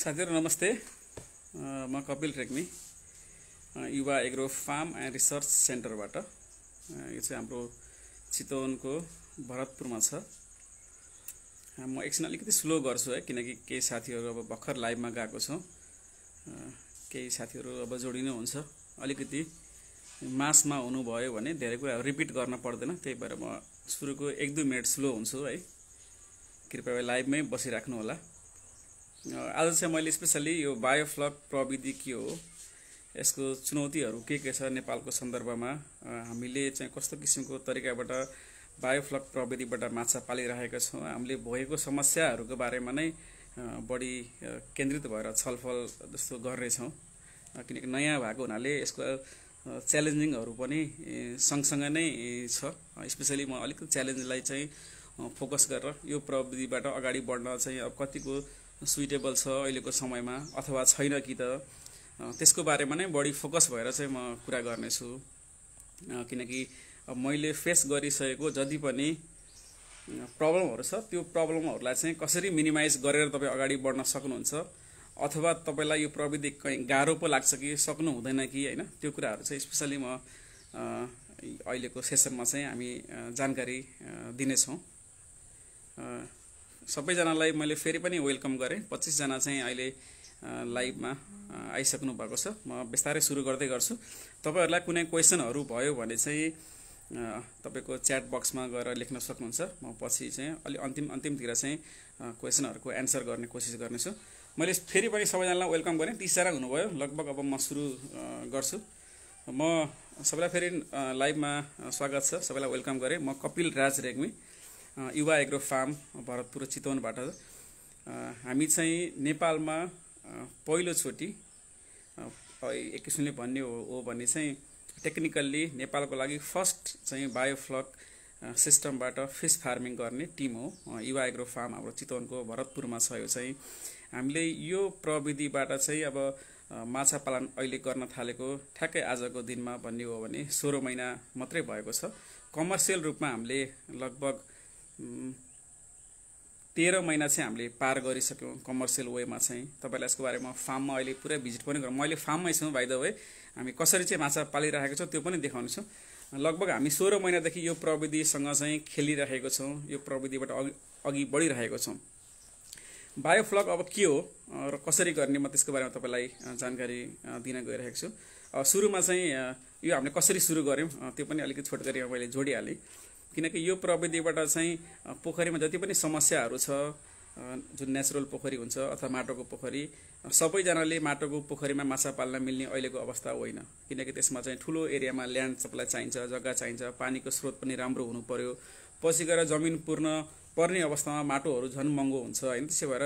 साथीहरु नमस्ते। म कपिल रेग्मी युवा एग्रो फार्म एन्ड रिसर्च सेन्टरबाट। यो चाहिँ हाम्रो चितवनको भरतपुरमा छ। म एकछिन अलिकति स्लो गर्छु है, किनकि केही साथीहरु अब भर्खर लाइभमा गएको छौं, केही साथीहरु अब जोडिनु हुन्छ। अलिकति मासमा हुनुभयो भने धेरै कुरा रिपिट गर्न पर्दैन, त्यही भएर म सुरुको 1-2 मिनेट स्लो हुन्छु है। कृपया लाइभमै बसिराख्नु होला। आज चाहिँ मैले स्पेशली यो बायोफ्लक प्रविधि के हो, यसको चुनौतीहरू के छ नेपालको सन्दर्भमा, हामीले चाहिँ कस्तो किसिमको तरिकाबाट बायोफ्लक प्रविधिबाट माछा पालिरहेका छौं, हामीले भोगेको समस्याहरूको बारेमा नै बढी केन्द्रित भएर छलफल जस्तो गर्नेछौं। किनकि नयाँ भएको हुनाले यसको च्यालेन्जिङहरू पनि सँगसँगै नै छ। स्पेशली म अलिकति च्यालेन्जलाई चाहिँ फोकस गरेर यो प्रविधिबाट अगाडि बढ्न चाहिँ अब कतिको सुइटेबल छ अहिलेको समयमा अथवा छैन कि त, त्यसको बारेमा नै बढी फोकस भएर चाहिँ म कुरा गर्नेछु। किनकि अब मैले फेस गरिसकेको जति पनि प्रब्लमहरू छ त्यो प्रब्लमहरूलाई चाहिँ कसरी मिनिमाइज गरेर तपाईँ अगाडि बढ्न सक्नुहुन्छ, अथवा तपाईलाई यो प्रविधि कहीं गाह्रो पो लाग्छ कि सक्नु हुँदैन कि हैन, त्यो कुराहरू चाहिँ स्पेशली म अहिलेको सेसनमा चाहिँ हामी जानकारी दिनेछौं। सबैजनालाई मैले फेरि पनि वेलकम गरेँ। 25 जना चाहिँ अहिले लाइभमा आइसक्नु भएको छ। म बिस्तारै सुरु गर्दै गर्छु। तपाईहरुलाई कुनै क्वेशनहरू भयो भने चाहिँ तपाईको च्याट बक्समा गएर लेख्न सक्नुहुन्छ। म पछि चाहिँ अलि अन्तिमतिर चाहिँ क्वेशनहरूको एन्सर गर्ने कोसिस गर्नेछु। मैले फेरि पनि सबैजनालाई वेलकम गरेँ। 30 जना हुनुभयो लगभग। अब म सुरु गर्छु। म सबैलाई फेरि लाइभमा स्वागत छ, सबैलाई वेलकम गरेँ। म कपिल राज रेग्मी युवा एग्रो फार्म भरतपुर चितवनबाट। हामी चाहिँ नेपालमा पहिलो चोटि एक किसिमले भन्ने हो भने चाहिँ टेक्निकल्ली नेपालको लागि फर्स्ट चाहिँ बायोफ्लक सिस्टमबाट फिश फार्मिङ गर्ने टिम हो। युवा एग्रो फार्म हाम्रो चितवनको भरतपुरमा छ। यो चाहिँ हामीले यो प्रविधिबाट चाहिँ अब माछा पालन अहिले गर्न थालेको ठ्याक्कै आजको दिनमा भन्ने हो भने 16 महिना मात्रै भएको छ। कमर्सियल रूपमा हामीले लगभग 13 महिना चाहिँ हामीले पार गरिसक्यौं कमर्सियल वेमा चाहिँ। तपाईलाई यसको बारेमा फार्ममा अहिले पुरै भिजिट पनि गरौँ। मैले फार्ममै छु बाइ द वे। हामी कसरी चाहिँ माछा पालिरहेको छौं त्यो पनि देखाउनेछु। लगभग हामी 16 महिनादेखि यो प्रविधिसँग चाहिँ खेलिरहेको छौं, यो प्रविधिबाट अघि बढिरहेको छौं। बायोफ्लक अब के हो र कसरी गर्ने, म त्यसको बारेमा तपाईलाई जानकारी दिन गइरहेको छु। सुरुमा चाहिँ यो हामीले कसरी सुरु गर्यौं त्यो पनि अलिकति छोटकरी मैले जोडिहालेँ। किनकि यो प्रविधिबाट चाहिँ पोखरीमा जति पनि समस्याहरू छ, जुन नेचुरल पोखरी हुन्छ अथवा माटोको पोखरी, सबैजनाले माटोको पोखरीमा माछा पाल्न मिल्ने अहिलेको अवस्था होइन। किनकि त्यसमा चाहिँ ठूलो एरियामा ल्यान्ड सप्लाई चाहिन्छ, जग्गा चाहिन्छ, पानीको स्रोत पनि राम्रो हुनु पर्यो। पछि गएर जमिन पूर्ण पर्ने अवस्थामा माटोहरू झन् महँगो हुन्छ हैन। त्यसै भएर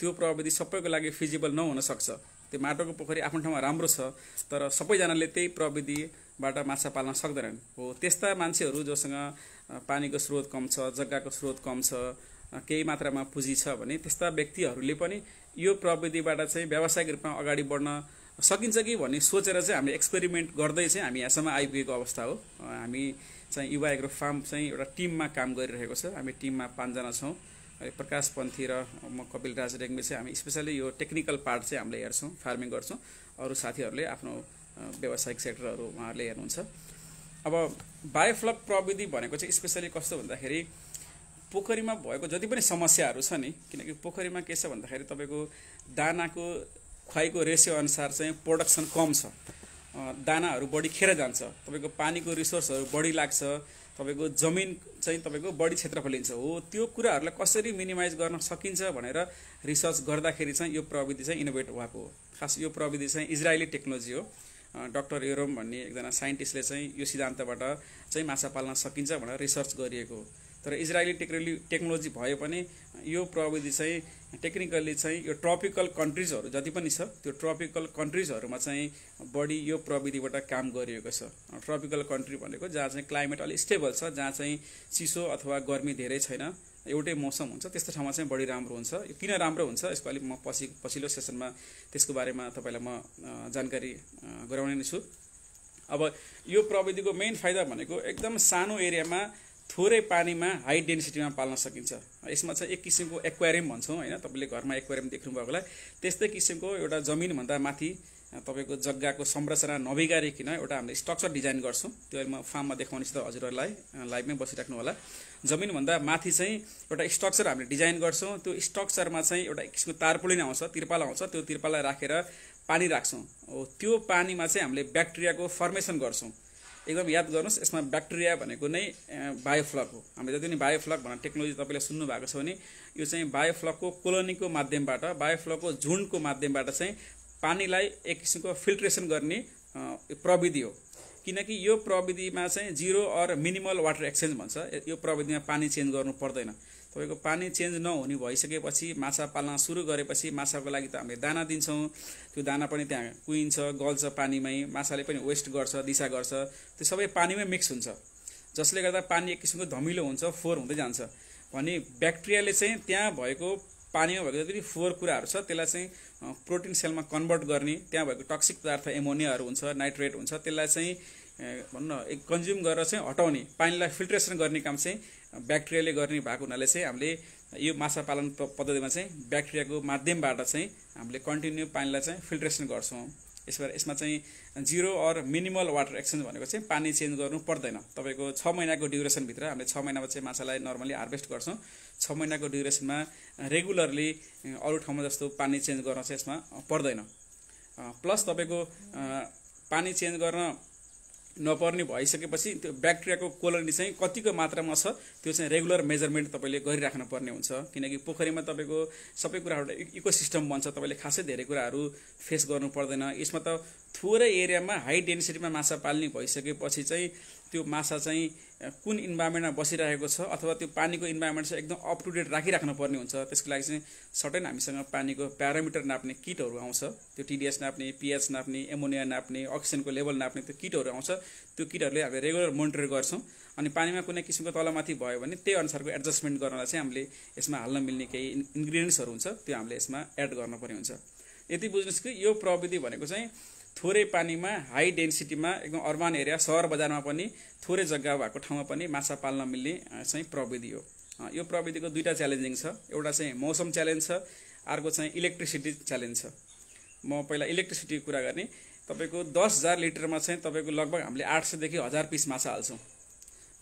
त्यो प्रविधि सबैको लागि फिजिबल नहुन सक्छ। त्यो माटोको पोखरी आफ्नो ठाउँमा राम्रो छ, तर सबैजनाले त्यही प्रविधिबाट माछा पाल्न सक्दैनन्। हो त्यस्ता मान्छेहरू जोसँग पानीको स्रोत कम छ, जग्गाको स्रोत कम छ, केही मात्रामा पुँजी छ भने त्यस्ता व्यक्तिहरूले पनि यो प्रविधिबाट चाहिँ व्यावसायिक रूपमा अगाडि बढ्न सकिन्छ कि भन्ने सोचेर चाहिँ हामीले एक्सपेरिमेन्ट गर्दै चाहिँ हामी यहाँसम्म आइपुगेको अवस्था हो। हामी चाहिँ युवा एग्रो फार्म चाहिँ एउटा टिममा काम गरिरहेको छ। हामी टिममा 5 जना छौं। प्रकाश पन्थी र म कपिल राज रेग्मी चाहिँ हामी स्पेशली यो टेक्निकल पार्ट चाहिँ हामीले हेर्छौं, फार्मिङ गर्छौं। अरु साथीहरूले आफ्नो व्यावसायिक सेक्टरहरू उहाँहरूले हेर्नुहुन्छ। अब बायोफ्लक प्रविधि भनेको चाहिँ स्पेशली कस्तो भन्दाखेरि पोखरीमा भएको जति पनि समस्याहरू छ नि, किनकि पोखरीमा के छ भन्दाखेरि तपाईको दानाको खुवाइको रेशियो अनुसार चाहिँ प्रोडक्सन कम छ, दानाहरू बढी खेर जान्छ, तपाईको पानीको रिसोर्सहरू बढी लाग्छ, तपाईको जमिन चाहिँ तपाईको बढी क्षेत्रफल लिन्छ। हो त्यो कुराहरूलाई कसरी मिनिमाइज गर्न सकिन्छ भनेर रिसर्च गर्दाखेरि चाहिँ यो प्रविधि चाहिँ इनोभेट भएको हो। खास यो प्रविधि चाहिँ इजरायली टेक्नोलोजी हो। डाक्टर एरोम भन्ने एकजना साइन्टिस्टले चाहिँ यो सिद्धान्तबाट चाहिँ माछा पाल्न सकिन्छ भनेर रिसर्च गरिएको हो। तर इजरायली टेक्नोलोजी भए पनि यो प्रविधि चाहिँ टेक्निकली चाहिँ यो ट्रपिकल कन्ट्रीजहरू जति पनि छ त्यो ट्रपिकल कन्ट्रीजहरूमा चाहिँ बढी यो प्रविधिबाट काम गरिएको छ। ट्रपिकल कन्ट्री भनेको जहाँ चाहिँ क्लाइमेट अलि स्टेबल छ, जहाँ चाहिँ चिसो अथवा गर्मी धेरै छैन, एउटै मौसम हुन्छ, त्यस्तो ठाउँमा चाहिँ बढी राम्रो हुन्छ। यो किन राम्रो हुन्छ यसको अलि म पछिल्लो सेसनमा त्यसको बारेमा तपाईलाई म जानकारी गराउने छु। अब यो प्रविधिको मेन फाइदा भनेको एकदम सानो एरियामा थोरै पानीमा हाई डेन्सिटीमा पाल्न सकिन्छ। यसमा चाहिँ एक किसिमको एक्वेरियम भन्छौँ हैन, तपाईँले घरमा एक्वेरियम देख्नुभएको होला। त्यस्तै किसिमको एउटा जमिनभन्दा माथि तपाईँको जग्गाको संरचना नबिगारिकन एउटा हामीले स्ट्रक्चर डिजाइन गर्छौँ। त्यो अहिले म फार्ममा देखाउनेछु त हजुरहरूलाई, लाइभमै बसिराख्नु होला। जमिनभन्दा माथि चाहिँ एउटा स्ट्रक्चर हामीले डिजाइन गर्छौँ। त्यो स्ट्रक्चरमा चाहिँ एउटा किसिमको तारपुलिन आउँछ, तिरपाल आउँछ। त्यो तिरपाललाई राखेर पानी राख्छौँ। त्यो पानीमा चाहिँ हामीले ब्याक्टेरियाको फर्मेसन गर्छौँ। एकदम याद गर्नुहोस्, यसमा ब्याक्टेरिया भनेको नै बायोफ्लक हो। हामीले जति पनि बायोफ्लक भन्ने टेक्नोलोजी तपाईँले सुन्नु भएको छ भने यो चाहिँ बायोफ्लकको कोलोनीको माध्यमबाट, बायोफ्लकको झुन्डको माध्यमबाट चाहिँ पानीलाई एक किसिमको फिल्ट्रेसन गर्ने प्रविधि हो। किनकि यो प्रविधिमा चाहिँ zero or minimal water exchange भन्छ। यो प्रविधिमा पानी चेन्ज गर्नु पर्दैन। तपाईँको पानी चेन्ज नहुने भइसकेपछि माछा पाल्न सुरु गरेपछि माछाको लागि त हामीले दाना दिन्छौँ। त्यो दाना पनि त्यहाँ कुहिन्छ, गल्छ पानीमै, माछाले पनि वेस्ट गर्छ, दिशा गर्छ। त्यो सबै पानीमै मिक्स हुन्छ, जसले गर्दा पानी एक किसिमको धमिलो हुन्छ, फोहोर हुँदै जान्छ। भने ब्याक्टेरियाले चाहिँ त्यहाँ भएको पानीमा भएको जति फोहोर कुराहरू छ त्यसलाई चाहिँ प्रोटिन सेलमा कन्भर्ट गर्ने, त्यहाँ भएको टक्सिक पदार्थ एमोनियाहरू हुन्छ, नाइट्रेट हुन्छ, त्यसलाई चाहिँ भन्न एक कन्ज्युम गरेर चाहिँ हटाउने, पानीलाई फिल्ट्रेसन गर्ने काम चाहिँ ब्याक्टेरियाले गर्ने भएको हुनाले चाहिँ हामीले यो माछा पालन पद्धतिमा चाहिँ ब्याक्टेरियाको माध्यमबाट चाहिँ हामीले कन्टिन्यू पानीलाई चाहिँ फिल्ट्रेसन गर्छौँ। यसमा चाहिँ zero or minimal water exchange भनेको चाहिँ पानी चेन्ज गर्नु पर्दैन। तपाईँको 6 महिनाको ड्युरेसनभित्र हामीले 6 महिनामा चाहिँ माछालाई नर्मली हार्भेस्ट गर्छौँ। 6 महिनाको ड्युरेसनमा रेगुलरली अरू ठाउँमा जस्तो पानी चेन्ज गर्न चाहिँ यसमा पर्दैन। प्लस तपाईँको पानी चेन्ज गर्न नपर्ने भइसकेपछि त्यो ब्याक्टेरियाको कोलोनी चाहिँ कतिको मात्रामा छ त्यो चाहिँ रेगुलर मेजरमेन्ट तपाईँले गरिराख्नु पर्ने हुन्छ। किनकि पोखरीमा तपाईँको सबै कुराहरू इकोसिस्टम बन्छ, तपाईँले खासै धेरै कुराहरू फेस गर्नु पर्दैन। यसमा त थोरै एरियामा हाई डेन्सिटीमा माछा पाल्ने भइसकेपछि चाहिँ त्यो माछा चाहिँ कुन इन्भाइरोमेन्टमा बसिरहेको छ अथवा त्यो पानीको इन्भाइरोमेन्ट चाहिँ एकदम अप टु डेट राखिराख्नु पर्ने हुन्छ। त्यसको लागि चाहिँ सर्टेन हामीसँग पानीको प्यारामिटर नाप्ने किटहरू आउँछ। त्यो टिडिएस नाप्ने, पिएच नाप्ने, एमोनिया नाप्ने, अक्सिजनको लेभल नाप्ने त्यो किटहरू आउँछ। त्यो किटहरूले हामीले रेगुलर मोनिटर गर्छौँ। अनि पानीमा कुनै किसिमको तलमाथि भयो भने त्यही अनुसारको एडजस्टमेन्ट गर्नलाई चाहिँ हामीले यसमा हाल्न मिल्ने केही इन्ग्रिडियन्ट्सहरू हुन्छ, त्यो हामीले यसमा एड गर्नुपर्ने हुन्छ। यति बुझ्नुहोस् कि यो प्रविधि भनेको चाहिँ थोरै पानीमा हाई डेन्सिटीमा एकदम अर्बन एरिया, सहर बजारमा पनि थोरै जग्गा भएको ठाउँमा पनि माछा पाल्न मिल्ने चाहिँ प्रविधि हो। यो प्रविधिको दुईवटा च्यालेन्जिङ छ। एउटा चाहिँ मौसम च्यालेन्ज छ, अर्को चाहिँ इलेक्ट्रिसिटी च्यालेन्ज छ। म पहिला इलेक्ट्रिसिटीको कुरा गर्ने। तपाईँको 10,000 लिटरमा चाहिँ तपाईँको लगभग हामीले 800 देखि 1000 पिस माछा हाल्छौँ।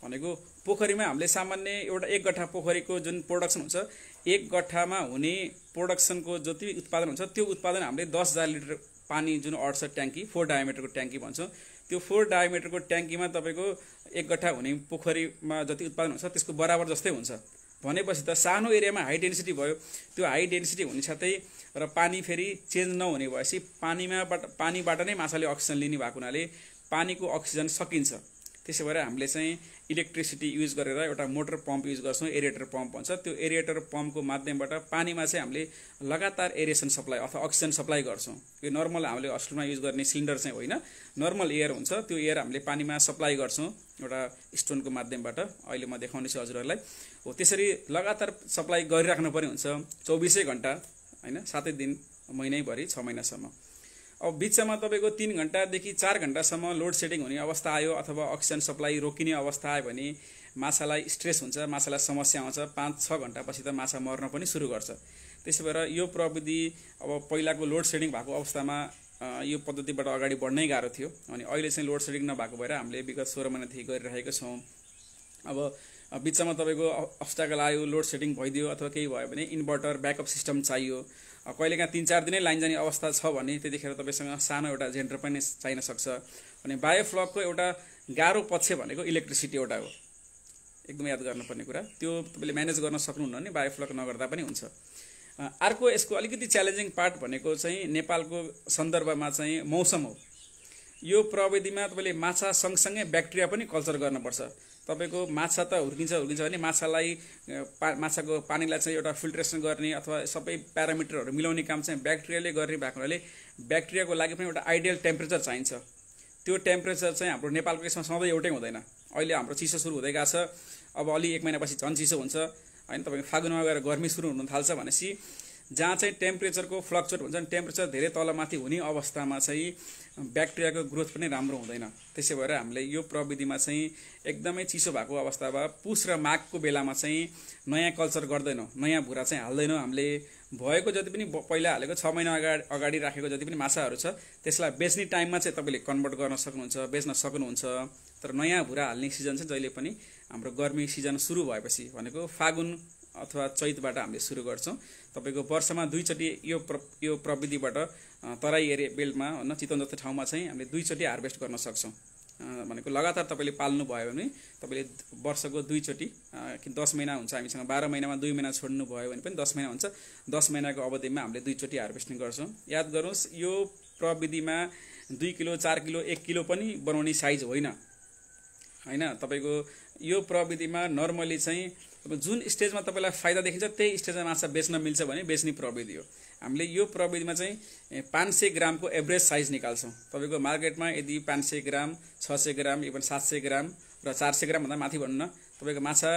भनेको पोखरीमा हामीले सामान्य एउटा 1 गठ्ठा पोखरीको जुन प्रोडक्सन हुन्छ, 1 गठ्ठामा हुने प्रोडक्सनको जति उत्पादन हुन्छ त्यो उत्पादन हामीले 10,000 लिटर पानी जुन अट्छ ट्याङ्की, 4 डायमिटरको ट्याङ्की भन्छौँ। त्यो 4 डायमिटरको ट्याङ्कीमा तपाईँको 1 गठ्ठा हुने पोखरीमा जति उत्पादन हुन्छ त्यसको बराबर जस्तै हुन्छ। भनेपछि त सानो एरियामा हाई डेन्सिटी भयो, त्यो हाई डेन्सिटी हुने साथै र पानी फेरि चेन्ज नहुने भएपछि पानीबाट नै माछाले अक्सिजन लिने भएको हुनाले पानीको अक्सिजन सकिन्छ। त्यसै भएर हामीले चाहिँ इलेक्ट्रिसिटी युज गरेर एउटा मोटर पम्प युज गर्छौँ, एरिएटर पम्प भन्छ। त्यो एरिएटर पम्पको माध्यमबाट पानीमा चाहिँ हामीले लगातार एरिएसन सप्लाई अथवा अक्सिजन सप्लाई गर्छौँ। यो नर्मल हामीले हस्पिटलमा युज गर्ने सिलिन्डर चाहिँ होइन, नर्मल एयर हुन्छ। त्यो एयर हामीले पानीमा सप्लाई गर्छौँ एउटा स्टोनको माध्यमबाट। अहिले म देखाउनेछु हजुरहरूलाई। हो त्यसरी लगातार सप्लाई गरिराख्नु पर्ने हुन्छ 24 घण्टा होइन, 7 दिन महिनैभरि 6 महिनासम्म। अब बिचमा तपाईँको 3 घण्टादेखि 4 घण्टासम्म लोड सेडिङ हुने अवस्था आयो अथवा अक्सिजन सप्लाई रोकिने अवस्था आयो भने माछालाई स्ट्रेस हुन्छ, माछालाई समस्या आउँछ। 5-6 घण्टापछि त माछा मर्न पनि सुरु गर्छ। त्यसै भएर यो प्रविधि अब पहिलाको लोड सेडिङ भएको अवस्थामा यो पद्धतिबाट अगाडि बढ्नै गाह्रो थियो। अनि अहिले चाहिँ लोड सेडिङ नभएको भएर हामीले विगत 16 महिनादेखि गरिरहेका छौँ। अब बिचमा तपाईँको अब्स्टाकल आयो, लोड सेडिङ भइदियो अथवा केही भयो भने इन्भर्टर ब्याकअप सिस्टम चाहियो। कहिलेकाहीँ 3-4 दिनै लाइन जाने अवस्था छ भने त्यतिखेर तपाईँसँग सानो एउटा जेनेरेटर पनि चाहिन सक्छ। अनि बायोफ्लकको एउटा गाह्रो पक्ष भनेको इलेक्ट्रिसिटी एउटा हो, एकदम याद गर्नुपर्ने कुरा। त्यो तपाईँले म्यानेज गर्न सक्नुहुन्न भने बायोफ्लक नगर्दा पनि हुन्छ। अर्को यसको अलिकति च्यालेन्जिङ पार्ट भनेको चाहिँ नेपालको सन्दर्भमा चाहिँ मौसम हो। यो प्रविधिमा तपाईँले माछा सँगसँगै ब्याक्टेरिया पनि कल्चर गर्नुपर्छ। तपाईँको माछा त हुर्किन्छ भने माछालाई माछाको पानीलाई चाहिँ एउटा फिल्ट्रेसन गर्ने अथवा सबै प्यारामिटरहरू मिलाउने काम चाहिँ ब्याक्टेरियाले गर्ने भएको हुनाले ब्याक्टेरियाको लागि पनि एउटा आइडियल टेम्परेचर चाहिन्छ। त्यो टेम्परेचर चाहिँ हाम्रो नेपालको यसमा सधैँ एउटै हुँदैन। अहिले हाम्रो चिसो सुरु हुँदै गएको छ, अब अलि 1 महिनापछि झन् चिसो हुन्छ होइन। तपाईँको फागुनमा गएर गर्मी सुरु हुन थाल्छ भनेपछि जहाँ चाहिँ टेम्परेचरको फ्लक्चुएट हुन्छ नि, टेम्परेचर धेरै तलमाथि हुने अवस्थामा चाहिँ ब्याक्टेरियाको ग्रोथ पनि राम्रो हुँदैन। त्यसै भएर हामीले यो प्रविधिमा चाहिँ एकदमै चिसो भएको अवस्थामा पुस र माघको बेलामा चाहिँ नयाँ कल्चर गर्दैनौँ, नयाँ भुरा चाहिँ हाल्दैनौँ। हामीले भएको जति पनि पहिला हालेको 6 महिना अगाडि राखेको जति पनि माछाहरू छ त्यसलाई बेच्ने टाइममा चाहिँ तपाईँले कन्भर्ट गर्न सक्नुहुन्छ, बेच्न सक्नुहुन्छ। तर नयाँ भुरा हाल्ने सिजन चाहिँ जहिले पनि हाम्रो गर्मी सिजन सुरु भएपछि भनेको फागुन अथवा चैतबाट हामीले सुरु गर्छौँ। तपाईँको वर्षमा 2 चोटि यो प्रविधिबाट तराई एरिया बेल्टमा होइन चितवन जस्तो ठाउँमा चाहिँ हामीले 2 चोटि हार्भेस्ट गर्न सक्छौँ। भनेको लगातार तपाईँले पाल्नु भयो भने तपाईँले वर्षको 2 चोटि, 10 महिना हुन्छ हामीसँग, 12 महिनामा 2 महिना छोड्नु भयो भने पनि 10 महिना हुन्छ। 10 महिनाको अवधिमा हामीले 2 चोटि हार्भेस्टिङ गर्छौँ। याद गर्नुहोस्, यो प्रविधिमा 2 किलो 4 किलो 1 किलो पनि बनाउने साइज होइन होइन। तपाईँको यो प्रविधिमा नर्मली चाहिँ जुन स्टेजमा तपाईँलाई फाइदा देखिन्छ त्यही स्टेजमा माछा बेच्न मिल्छ भने बेच्ने प्रविधि हो। हामीले यो प्रविधिमा चाहिँ 500 ग्रामको एभरेज साइज निकाल्छौँ। तपाईँको मार्केटमा यदि 500 ग्राम, 600 ग्राम, इभन 700 ग्राम र 400 ग्रामभन्दा माथि भन्नु न, तपाईँको माछा